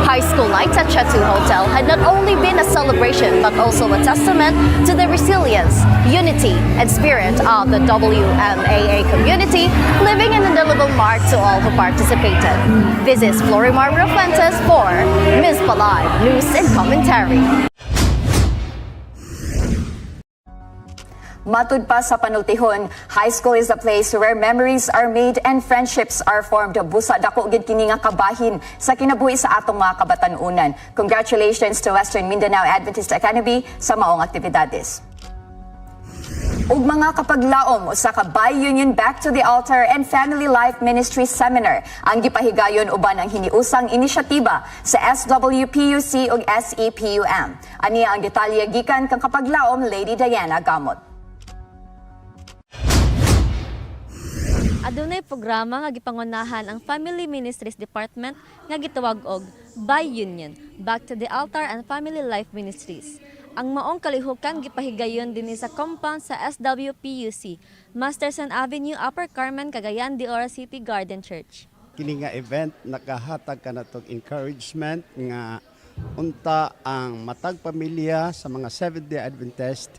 High School Night at Chateau Hotel had not only been a celebration but also a testament to the resilience, unity, and spirit of the WMAA community, leaving an indelible mark to all who participated. This is Florimar Mirafuentes for Miss Palive News and Commentary. Matud pa sa panultihon, high school is a place where memories are made and friendships are formed. Busa dako gid kini nga kabahin sa kinabuhi sa atong mga kabatan-unan. Congratulations to Western Mindanao Adventist Academy sa maong aktibidades. Ug mga kapaglaom usa ka bi-union Back to the Altar and Family Life Ministry Seminar ang gipahigayon uban ang hiniusang inisyatiba sa SWPUC ug SEPUM. Aniya ang detalye gikan kang kapaglaom Lady Diana Gamot. Adunay programa nga gipangunahan ang Family Ministries Department nga gitawag og bi-union, Back to the Altar and Family Life Ministries. Ang maong kalihukan gipahigayon dinhi sa compound sa SWPUC, Masterson Avenue, Upper Carmen, Cagayan de Oro City Garden Church. Kini nga event nakahatag ka na tong encouragement nga unta ang matag pamilya sa mga Seventh-day Adventist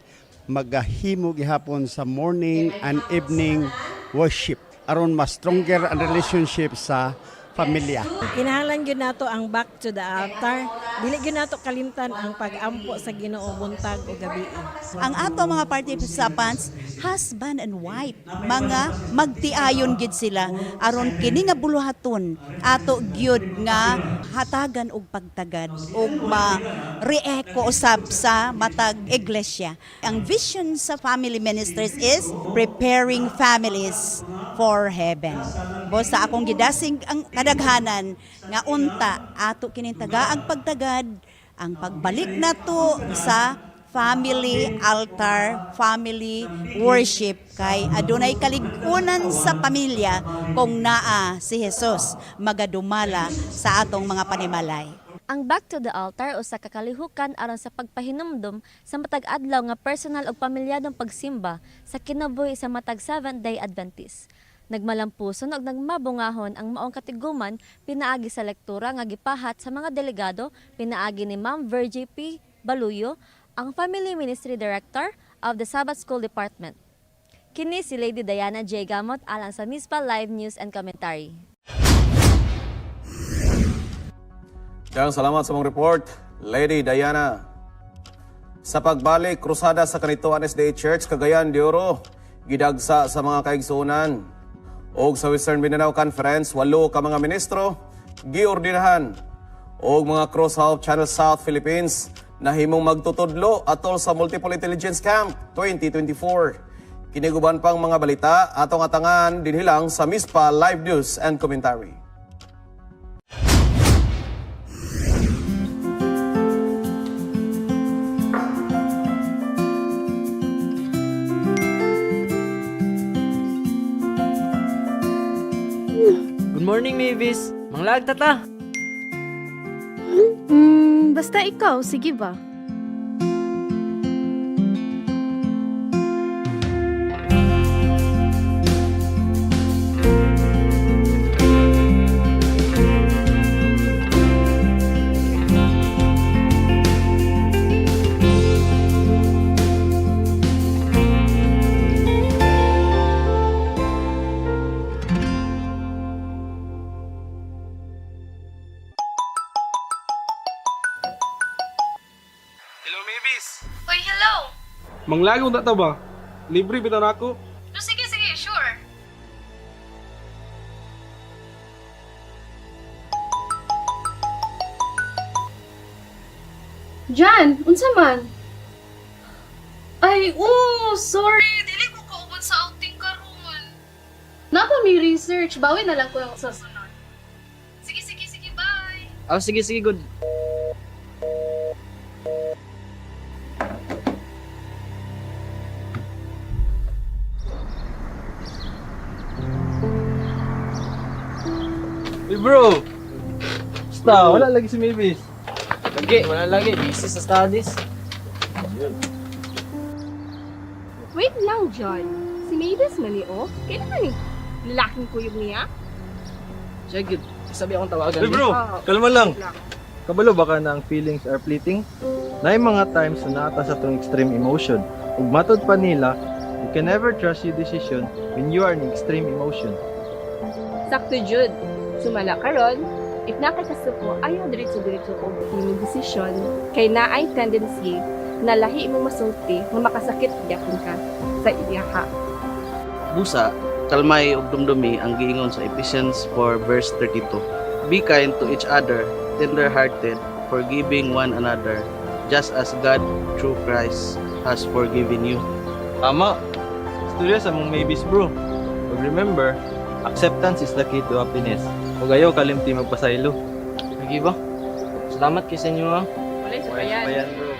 magahimo gihapon sa morning and evening worship aron mas stronger ang relationship sa pamilya. Kinahanglan gyud nato ang back to the altar. Dili gyud nato kalimtan ang pag-ampo sa Ginoo buntag o gabi. Ang ato mga participants, husband and wife, mga magtiayon gyud sila aron kini nga buluhaton ato gyud nga hatagan og pagtagad og ma-reecho usab sa matag iglesia. Ang vision sa Family Ministries is preparing families for heaven. Sa akong gidasig ang kadaghanan nga unta ato kinintaga ang pagtagad, ang pagbalik nato sa family altar, family worship kay adunay kaligunan sa pamilya kung naa si Jesus magadumala sa atong mga panimalay. Ang Back to the Altar usa ka kalihukan aron sa pagpahinumdom sa matag adlaw nga personal ug pamilyadong pagsimba sa kinabuhi sa matag Seventh-day Adventist. Nagmalampuson ug nagmabungahon ang maong katiguman pinaagi sa lektura nga gipahat sa mga delegado pinaagi ni Ma'am Virgie P. Baluyo, ang Family Ministry Director of the Sabbath School Department. Kini si Lady Diana J. Gamot alang sa MISPA Live News and Commentary. Kaya salamat sa mong report, Lady Diana. Sa pagbalik, krusada sa kanituan SDA Church, Cagayan de Oro, gidagsa sa mga kaigsuunan. Og sa Western Mindanao Conference, 8 ka mga ministro, giordinahan. Og mga Cross Hope Channel South Philippines, nahimong magtutudlo atol sa Multiple Intelligence Camp 2024. Kiniguban pang mga balita atong atangan dinhilang sa MISPA Live News and Commentary. Good morning, Mavis. Manglag tata. Basta ikaw, sige ba? Manglagong ta ba? Libre bitaw nako. No, sige, sure. Jan, unsa man? Ay, sorry. Dili ko kaubot sa outing karon. Napa may research. Bawi na lang ko yung sasunod. Sige, bye. Sige, good. Hey bro! Basta, wala lagi si Mavis. Wala lagi. Busy sa studies. Wait lang, John. Si Mavis man ni Kailan man ni? Lalaking kuyog niya? Sige, sabi akong tawagan. Hey bro! Kalma lang. Kabalo baka na ang feelings are fleeting? Na mga times na naata sa itong extreme emotion. Ug matod pa nila, you can never trust your decision when you are in extreme emotion. Sakto, Jude. Sumala karon, if nakakasuko, ayaw diretso-diretso o imong desisyon, kay naay tendency na lahi mo masulti nga makasakit gyapon ka sa iyaha. Busa, kalmay ug dumdumi ang giingon sa Ephesians 4 verse 32. Be kind to each other, tender-hearted, forgiving one another, just as God through Christ has forgiven you. Tama. Istorya sa mong Mavis bro. But remember, acceptance is the key to happiness. Huwag ayaw kalimti magpasaylo. Sige ba? Salamat kay sa inyo ha. Wala sa bayan. Bro.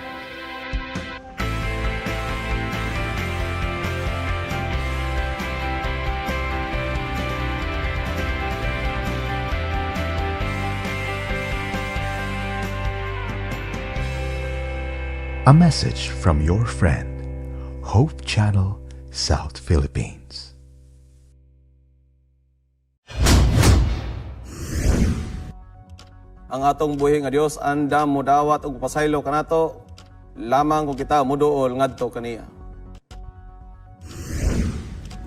A message from your friend, Hope Channel, South Philippines. Ang atong buhi nga Dios andam modawat og pasaylo kanato lamang kung kita muduol ngadto kaniya.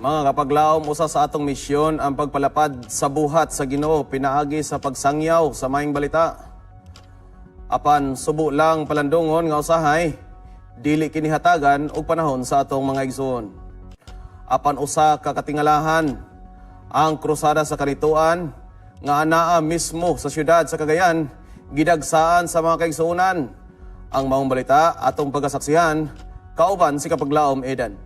Mga kapaglaom, usa sa atong misyon ang pagpalapad sa buhat sa Ginoo pinaagi sa pagsangyaw sa maayong balita. Apan subo lang palandungon nga usahay, dili kini hatagan og panahon sa atong mga igsoon. Apan usa ka katingalahan ang krusada sa kanituan nga anaa mismo sa syudad sa Cagayan, gidagsaan sa mga kaigsuonan. Ang maong balita atong pagasaksihan, kauban si Kapaglaom Edan.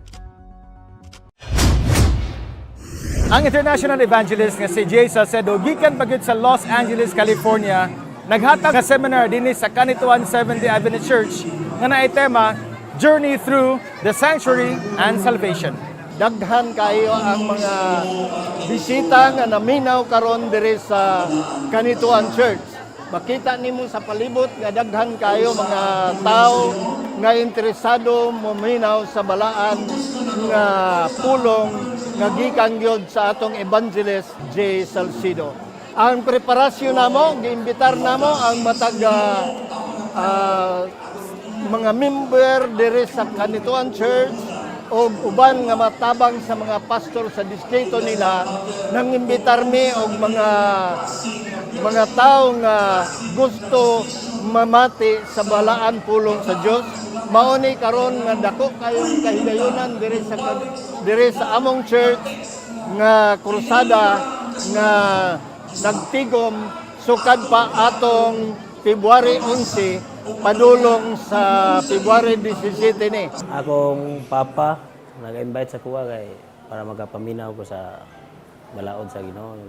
Ang international evangelist nga si Jay Salcedo gikan pagid sa Los Angeles, California, naghatag ka seminar dinhi sa Kanituan Seventh-day Adventist Church nga naay tema Journey Through the Sanctuary and Salvation. Daghan kayo ang mga bisita nga naminaw karon diri sa Kanituan Church. Makita nimo sa palibot nga daghan kayo mga tao nga interesado muminaw sa balaan nga pulong nga gikan gyud sa atong evangelist Jay Salcedo. Ang preparasyon namo, giimbitar namo ang matag mga member diri sa Kanituan Church o uban nga matabang sa mga pastor sa distrito nila nang imbitar mi og mga tao nga gusto mamati sa balaan pulong sa Dios. Mauni karon nga dako kayong kahigayunan diri sa among church nga krusada nga nagtigom sukad pa atong February 11 padulong sa February 17 ni. Akong papa nag-invite sa kuha kay para magapaminaw ko sa balaod sa Ginoo.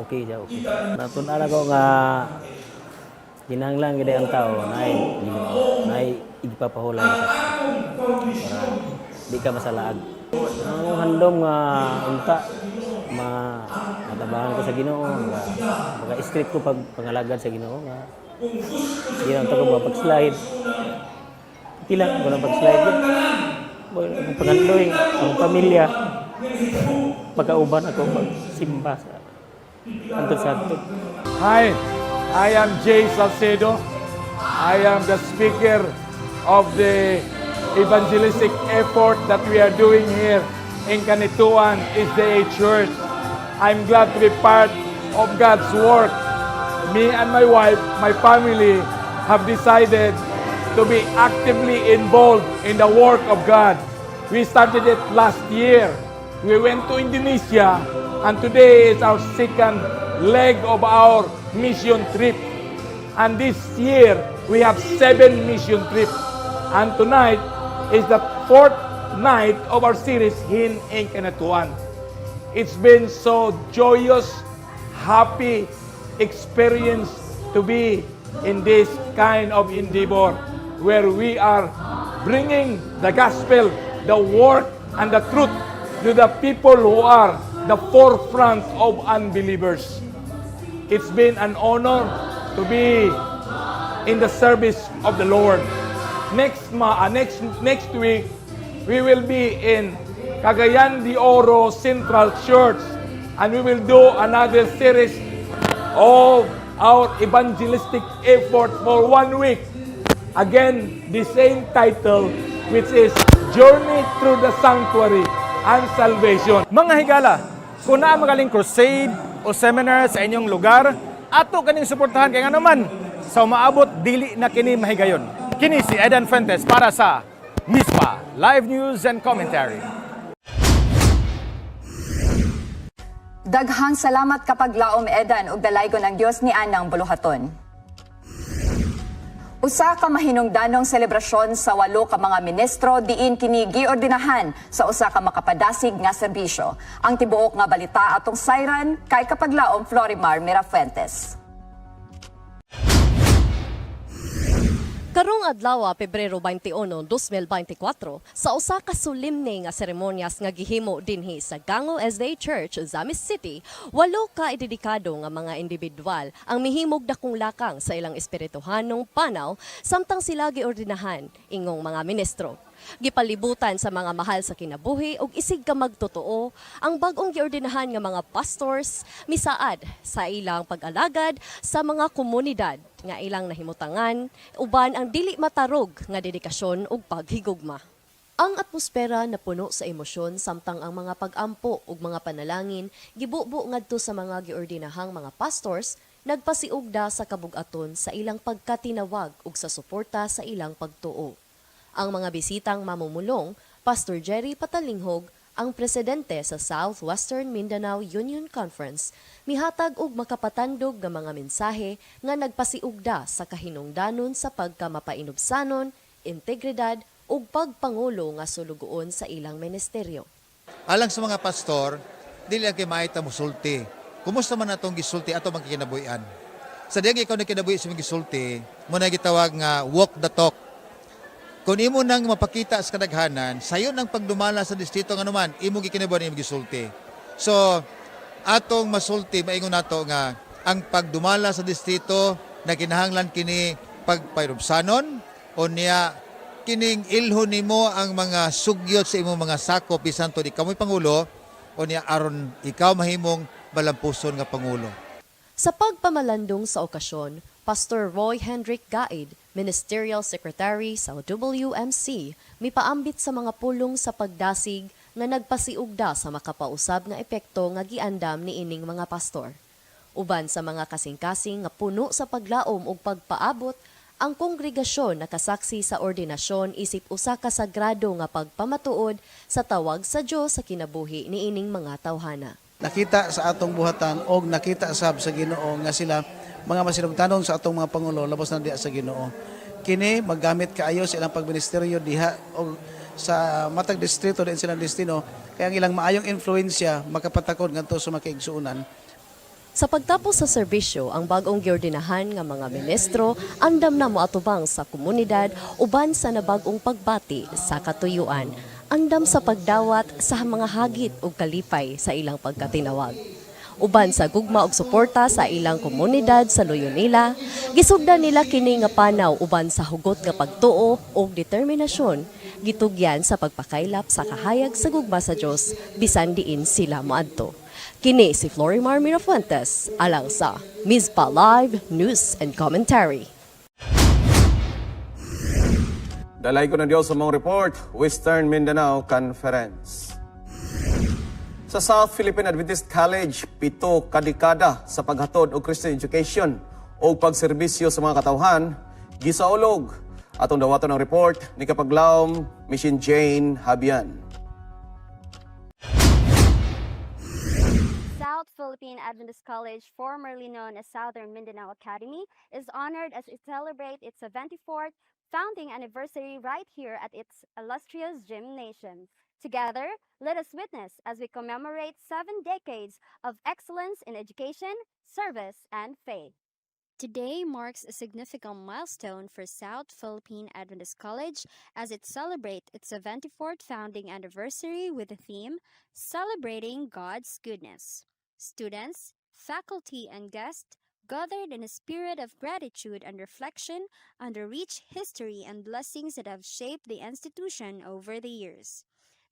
Okay siya, okay. Natun-an ako nga kinahanglan gid ang tao nay Ginoo, nay igpapahulay sa para di ka masalaag. Ang handom nga unta matabahan ko sa Ginoo, maga-strict ko pag pangalagad sa Ginoo nga hindi lang ito ko mapag-slide. Ilang ko na pag-slide yun. Ang pangandoy, ang pamilya. Pagkauban ako magsimba sa antod-santod. Hi, I am Jay Salcedo. I am the speaker of the evangelistic effort that we are doing here in Kanituan SDA Church. I'm glad to be part of God's work. Me and my wife, my family, have decided to be actively involved in the work of God. We started it last year. We went to Indonesia, and today is our second leg of our mission trip. And this year, we have 7 mission trips. And tonight is the 4th night of our series here in Kanituan. It's been so joyous, happy experience to be in this kind of endeavor where we are bringing the gospel, the work, and the truth to the people who are the forefront of unbelievers. It's been an honor to be in the service of the Lord. Next week, we will be in Cagayan de Oro Central Church, and we will do another series of our evangelistic effort for 1 week. Again, the same title, which is Journey Through the Sanctuary and Salvation. Mga higala, kung naa magaling crusade o seminar sa inyong lugar, ato kaning suportahan kay nga naman sa umaabot dili na kini mahigayon. Kini si Edan Fuentes para sa MISPA Live News and Commentary. Daghang salamat Kapaglaom Edan ug dalaygon ang Dios ni anang buluhaton. Usa ka mahinungdanong selebrasyon sa 8 ka mga ministro diin kini giordinahan sa usa ka makapadasig nga serbisyo. Ang tibuok nga balita atong sayran kay Kapaglaom Florimar Mirafuentes. Karong adlaw, Pebrero 21, 2024, sa usa ka solemne nga seremonyas nga gihimo dinhi sa Gango SDA Church, Zamis City, 8 ka idedikado nga mga individual ang mihimog dakong lakang sa ilang espirituhanong panaw samtang sila giordinahan ingong mga ministro. Gipalibutan sa mga mahal sa kinabuhi ug isig ka magtotoo ang bag-ong giordinahan nga mga pastors misaad sa ilang pag-alagad sa mga komunidad nga ilang nahimutangan uban ang dili matarog nga dedikasyon ug paghigugma. Ang atmosfera na puno sa emosyon samtang ang mga pag-ampo ug mga panalangin gibubo ngadto sa mga giordinahang mga pastors nagpasiugda sa kabug-aton sa ilang pagkatinawag ug sa suporta sa ilang pagtuo. Ang mga bisitang mamumulong, Pastor Jerry Patalinghog, ang presidente sa Southwestern Mindanao Union Conference, mihatag og makapatandog nga mga mensahe nga nagpasiugda sa kahinungdanon sa pagkamapainubsanon, integridad ug pagpangulo nga sulugoon sa ilang ministeryo. Alang sa mga pastor, dili lang kay maita musulti. Kumusta man atong gisulti ato magkikinabuhian? Sa diyang ikaw na kinabuhi sa mga gisulti, mo na gitawag nga walk the talk. Kung imo nang mapakita sa kadaghanan, sayon ang pagdumala sa distrito nga naman, imo gikinabuhi imo gisulti. So, atong masulti, maingon nato nga ang pagdumala sa distrito na kinahanglan kini pagpairubsanon o niya kining ilhon nimo ang mga sugyot sa imong mga sakop bisan to di kamoy pangulo o niya aron ikaw mahimong balampuson nga pangulo. Sa pagpamalandong sa okasyon, Pastor Roy Hendrick Gaid, Ministerial Secretary sa WMC, mipaambit sa mga pulong sa pagdasig nga nagpasiugda sa makapausab nga epekto nga giandam ni ining mga pastor. Uban sa mga kasing-kasing nga puno sa paglaom ug pagpaabot, ang kongregasyon nakasaksi sa ordinasyon isip usa ka sagrado nga pagpamatuod sa tawag sa Dios sa kinabuhi ni ining mga tawhana. Nakita sa atong buhatan o nakita sab sa Ginoo nga sila mga masinugtanon sa atong mga pangulo labos na diha sa Ginoo. Kini maggamit kaayo sa ilang pagministeryo diha o sa matag distrito din silang destino kaya ang ilang maayong influensya makapatakod ngadto sa makiigsuonan. Sa pagtapos sa serbisyo, ang bagong giordinahan nga mga ministro andam na moatubang sa komunidad uban sa nabagong pagbati sa katuyuan. Andam sa pagdawat sa mga hagit ug kalipay sa ilang pagkatinawag. Uban sa gugma ug suporta sa ilang komunidad sa luyo nila, gisugdan nila kini nga panaw uban sa hugot nga pagtuo ug determinasyon, gitugyan sa pagpakaylap sa kahayag sa gugma sa Dios bisan diin sila moadto. Kini si Florimar Mirafuentes alang sa Mizpa Live News and Commentary. Dalay ko na Diyos sa mong report, Western Mindanao Conference. Sa South Philippine Adventist College, 7 kadekada sa paghatod og Christian education o pagserbisyo sa mga katawhan, gisaulog. Atong dawaton ang report ni Kapaglawom, Mission Jane Habian. South Philippine Adventist College, formerly known as Southern Mindanao Academy, is honored as it celebrates its 74th founding anniversary right here at its illustrious gymnasium. Together, let us witness as we commemorate 7 decades of excellence in education, service, and faith. Today marks a significant milestone for South Philippine Adventist College as it celebrates its 74th founding anniversary with the theme Celebrating God's Goodness. Students, faculty, and guests gathered in a spirit of gratitude and reflection on the rich history and blessings that have shaped the institution over the years.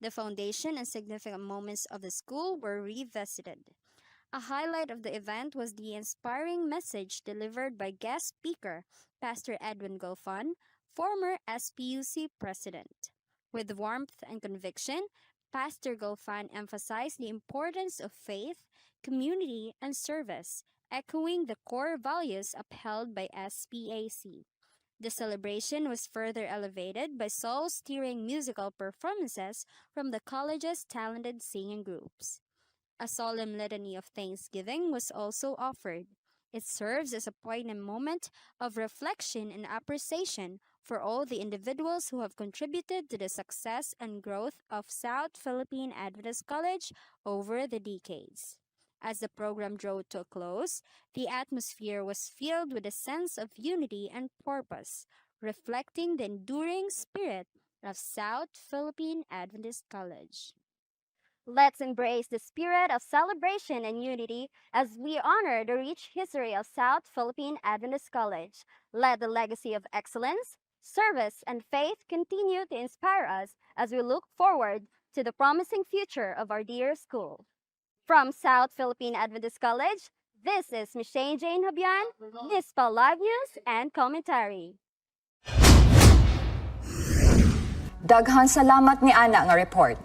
The foundation and significant moments of the school were revisited. A highlight of the event was the inspiring message delivered by guest speaker, Pastor Edwin Golfan, former SPUC president. With warmth and conviction, Pastor Golfan emphasized the importance of faith, community, and service, echoing the core values upheld by SPAC. The celebration was further elevated by soul-stirring musical performances from the college's talented singing groups. A solemn litany of thanksgiving was also offered. It serves as a poignant moment of reflection and appreciation for all the individuals who have contributed to the success and growth of South Philippine Adventist College over the decades. As the program drew to a close, the atmosphere was filled with a sense of unity and purpose, reflecting the enduring spirit of South Philippine Adventist College. Let's embrace the spirit of celebration and unity as we honor the rich history of South Philippine Adventist College. Let the legacy of excellence, service, and faith continue to inspire us as we look forward to the promising future of our dear school. From South Philippine Adventist College, this is Michelle Jane Habian, NISPA Live News and Commentary. Daghang salamat ni Ana nga report.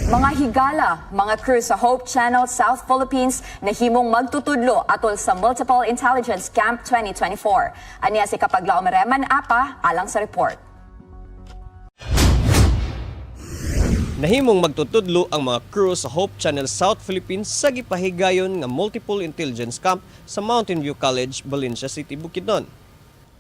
Mga higala, mga crew sa Hope Channel South Philippines na himong magtutudlo atol sa Multiple Intelligence Camp 2024. Aniya si Kapaglaom Reman Apa alang sa report. Nahimong magtutudlo ang mga crew sa Hope Channel South Philippines sa gipahigayon nga Multiple Intelligence Camp sa Mountain View College, Valencia City, Bukidnon.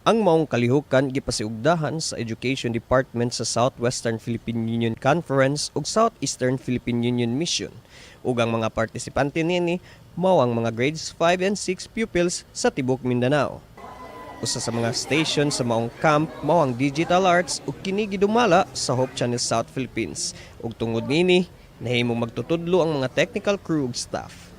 Ang maong kalihukan gipasiugdahan sa Education Department sa Southwestern Philippine Union Conference ug Southeastern Philippine Union Mission. Ug ang mga partisipante niini mao ang mga grades 5 and 6 pupils sa tibok Mindanao. Usa sa mga station sa maong camp mao ang Digital Arts ug kini gidumala sa Hope Channel South Philippines. Ug tungod niini nahimong magtutudlo ang mga technical crew ug staff.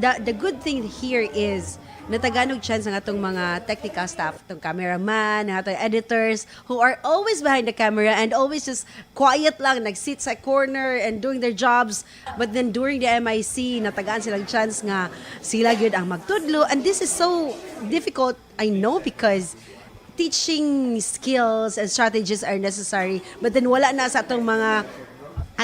The good thing here is nataganog chance ang atong mga technical staff, atong cameraman, atong editors who are always behind the camera and always just quiet lang, nag-sit sa corner and doing their jobs. But then during the MIC, natagaan silang chance nga sila gyud ang magtudlo. And this is so difficult, I know, because teaching skills and strategies are necessary. But then wala na sa atong mga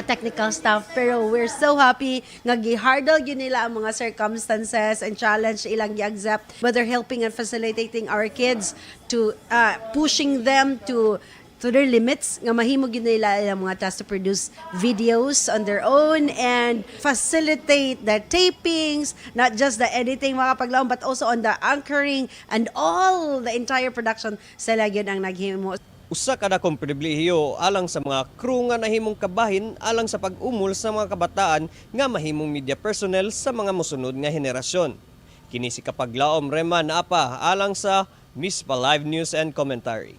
technical staff, pero we're so happy nga gi-hardle yun nila ang mga circumstances and challenge ilang gi-accept, but they're helping and facilitating our kids to pushing them to their limits nga mahimo gyud nila ang mga tasks to produce videos on their own and facilitate the tapings, not just the editing mga Kapaglaom, but also on the anchoring and all the entire production sila gyud ang naghimo. Usa ka dakong pribilehiyo alang sa mga crew nga nahimong kabahin alang sa pag-umol sa mga kabataan nga mahimong media personnel sa mga mosunod nga henerasyon. Kini si Kapaglaom Reman Apa alang sa NISPA Live News and Commentary.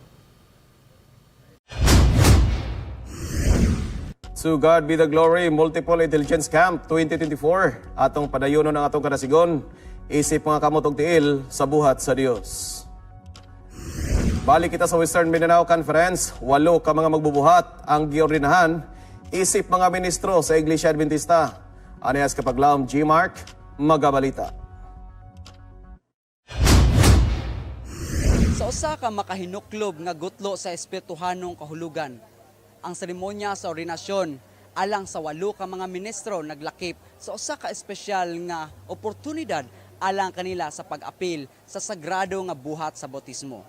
To God be the glory, Multiple Intelligence Camp 2024. Atong padayonon ang atong kadasigon, isip mga kamot og tiil sa buhat sa Dios. Balik kita sa Western Mindanao Conference, 8 ka mga magbubuhat ang giordinahan, isip mga ministro sa Iglesia Adventista. Anayas Kapaglaom G. Mark, magabalita. Sa usa ka makahinuklob nga gutlo sa espirituhanong kahulugan, ang seremonya sa ordinasyon alang sa 8 ka mga ministro naglakip sa usa ka espesyal nga oportunidad alang kanila sa pag-apil sa sagrado nga buhat sa bautismo.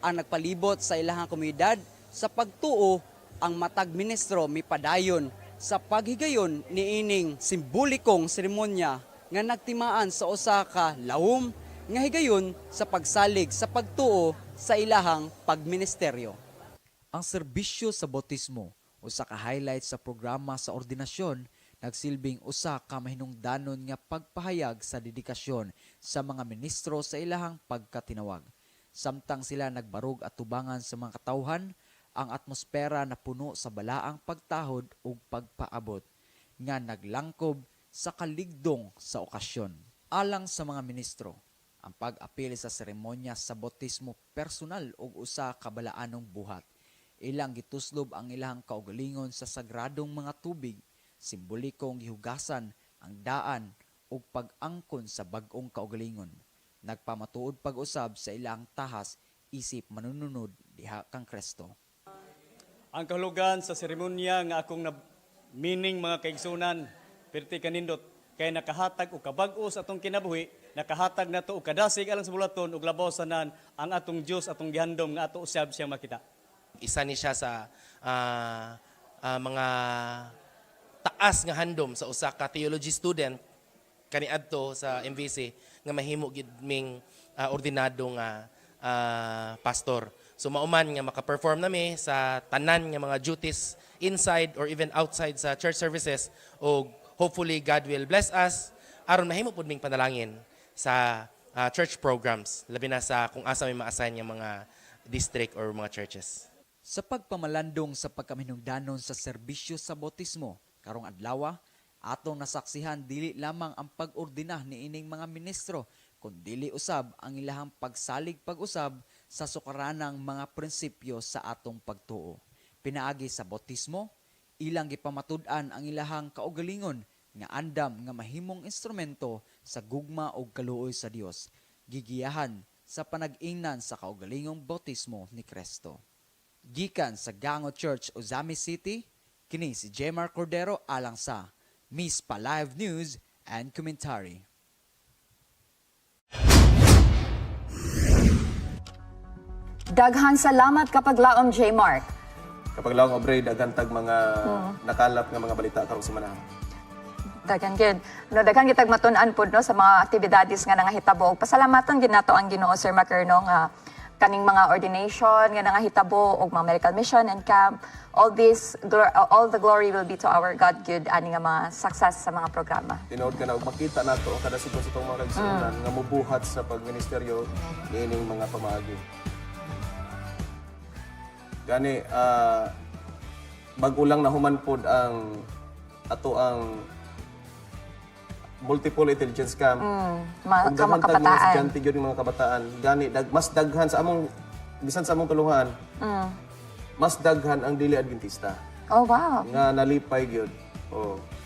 Ang nagpalibot sa ilahang komunidad sa pagtuo ang matag ministro mipadayon sa paghigayon niining simbolikong seremonya nga nagtimaan sa usa ka lawom nga higayon sa pagsalig sa pagtuo sa ilahang pagministeryo. Ang serbisyo sa bautismo, usa ka highlight sa programa sa ordinasyon, nagsilbing usa ka mahinungdanon nga pagpahayag sa dedikasyon sa mga ministro sa ilahang pagkatinawag. Samtang sila nagbarog at tubangan sa mga katawhan, ang atmosfera na puno sa balaang pagtahod ug pagpaabot nga naglangkob sa kaligdong sa okasyon. Alang sa mga ministro, ang pag-apil sa seremonya sa bautismo personal ug usa ka balaanong buhat. Ilang gituslob ang ilang kaugalingon sa sagradong mga tubig, simbolikong gihugasan ang daan ug pag-angkon sa bag-ong kaugalingon. Nagpamatuod pag-usab sa ilang tahas isip manununod diha kang Kristo. Ang kahulugan sa seremonya nga akong meaning mga kaigsunan, perti kanindot, kay nakahatag o kabag-o sa atong kinabuhi, nakahatag na to o kadasig alang sa bulaton o labawasanan ang atong Diyos, atong gihandom nga ato usab siyang makita. Isa ni siya sa mga taas nga handom sa usa ka theology student kaniadto sa MVC nga mahimo gid ming ordinado nga pastor. So mauman nga maka-perform nami sa tanan nga mga duties inside or even outside sa church services o hopefully God will bless us aron mahimo pud ming panalangin sa church programs labi na sa kung asa may ma-assign nga mga district or mga churches. Sa pagpamalandong sa pagkaminungdanon sa serbisyo sa bautismo, karong adlaw, atong nasaksihan dili lamang ang pag-ordina niining mga ministro, kundi usab ang ilahang pagsalig pag-usab sa sukaranang mga prinsipyo sa atong pagtuo. Pinaagi sa bautismo, ilang gipamatud-an ang ilahang kaugalingon nga andam nga mahimong instrumento sa gugma o kaluoy sa Dios, gigiyahan sa panag-ingnan sa kaugalingong bautismo ni Kristo. Gikan sa Gango Church, Ozami City, kini si Jemar Cordero alang sa Mispa Live News and Commentary. Daghan salamat kapag laom J. Mark. Kapag lang obre dagantag mga nakalap nga mga balita karong semana. Daghan gid. No, daghan kitag matun-an pud no sa mga aktibidades nga nangahitabo. Pasalamatan gid nato ang Ginoo Sir Macarno nga kaning mga ordination nga nangahitabo og mga medical mission and camp. All the glory will be to our God good ani nga mga success sa mga programa. Tinuod ka na og makita nato ang kada siguro sa itong mga nagsunan nga mubuhat sa pagministeryo niining mga pamaagi. Gani bagulang nahuman pod ang ato ang multiple intelligence camp. Mga kabataan. Mga estudyante gyud mga kabataan. Gani mas daghan sa among bisan sa among tulungan. Mas daghan ang dili adventista. Oh wow. Nga nalipay gyud.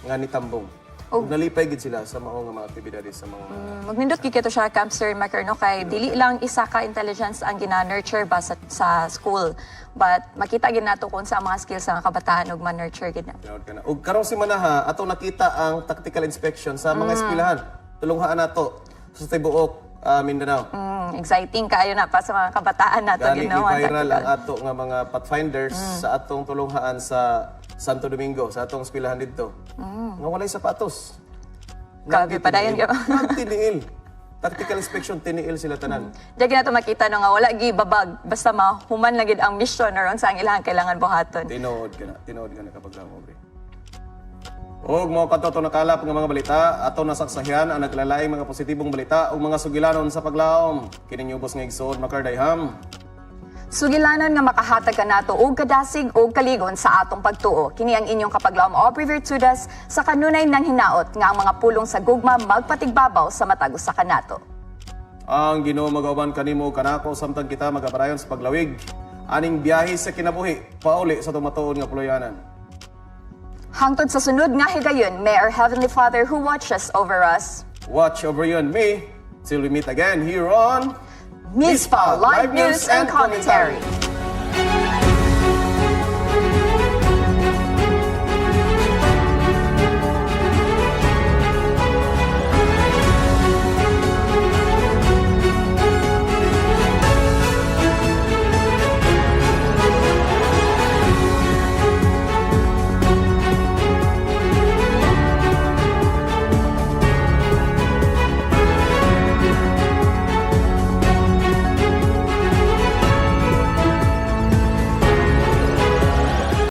Nga nitambong. Ug nalipay gid sila sa mao nga mga aktibidades sa mga Magnindot kikito siya Camp Sir Macarno kay dili lang isa ka intelligence ang gina-nurture ba sa school, but makita gid nato kung sa mga skills sa mga kabataan ug ma-nurture gid na. Ug karong semana ha ato nakita ang tactical inspection sa mga eskwelahan. Tulunghaan nato sa tibuok Mindanao. Exciting kaayo na pa sa mga kabataan nato ginawa. Gani viral ang ato nga mga pathfinders sa atong tulunghaan sa Santo Domingo, sa atong eskwelahan dito. Nga walay sapatos. Grabe pa dayon gyud. Tiniil. Tactical inspection, tiniil sila tanan. Diyan na to makita no nga wala gi babag basta mahuman na gid ang mission or unsa ang ilahang kailangan buhaton. Tinuod ka na kapag lang obre. Og mo kadto nakalap nga mga balita, ato nasaksahihan ang naglalaing mga positibong balita ug mga sugilanon sa paglaom. Kining ubos nga igsoon makardayham. Sugilanon nga makahatag ka nato og kadasig og kaligon sa atong pagtuo. Kini ang inyong kapaglaom Aubrey Virtudes sa kanunay nang hinaot nga ang mga pulong sa gugma magpatigbabaw sa matag usa ka nato. Ang Ginoo magauban kanimo kanako samtang kita magapadayon sa paglawig. Aning biyahe sa kinabuhi pauli sa tumatuon nga puloyanan. Hangtod sa sunod nga higayon, may our Heavenly Father who watches over us. Watch over you and me till we meet again here on Mispa Live News and Commentary.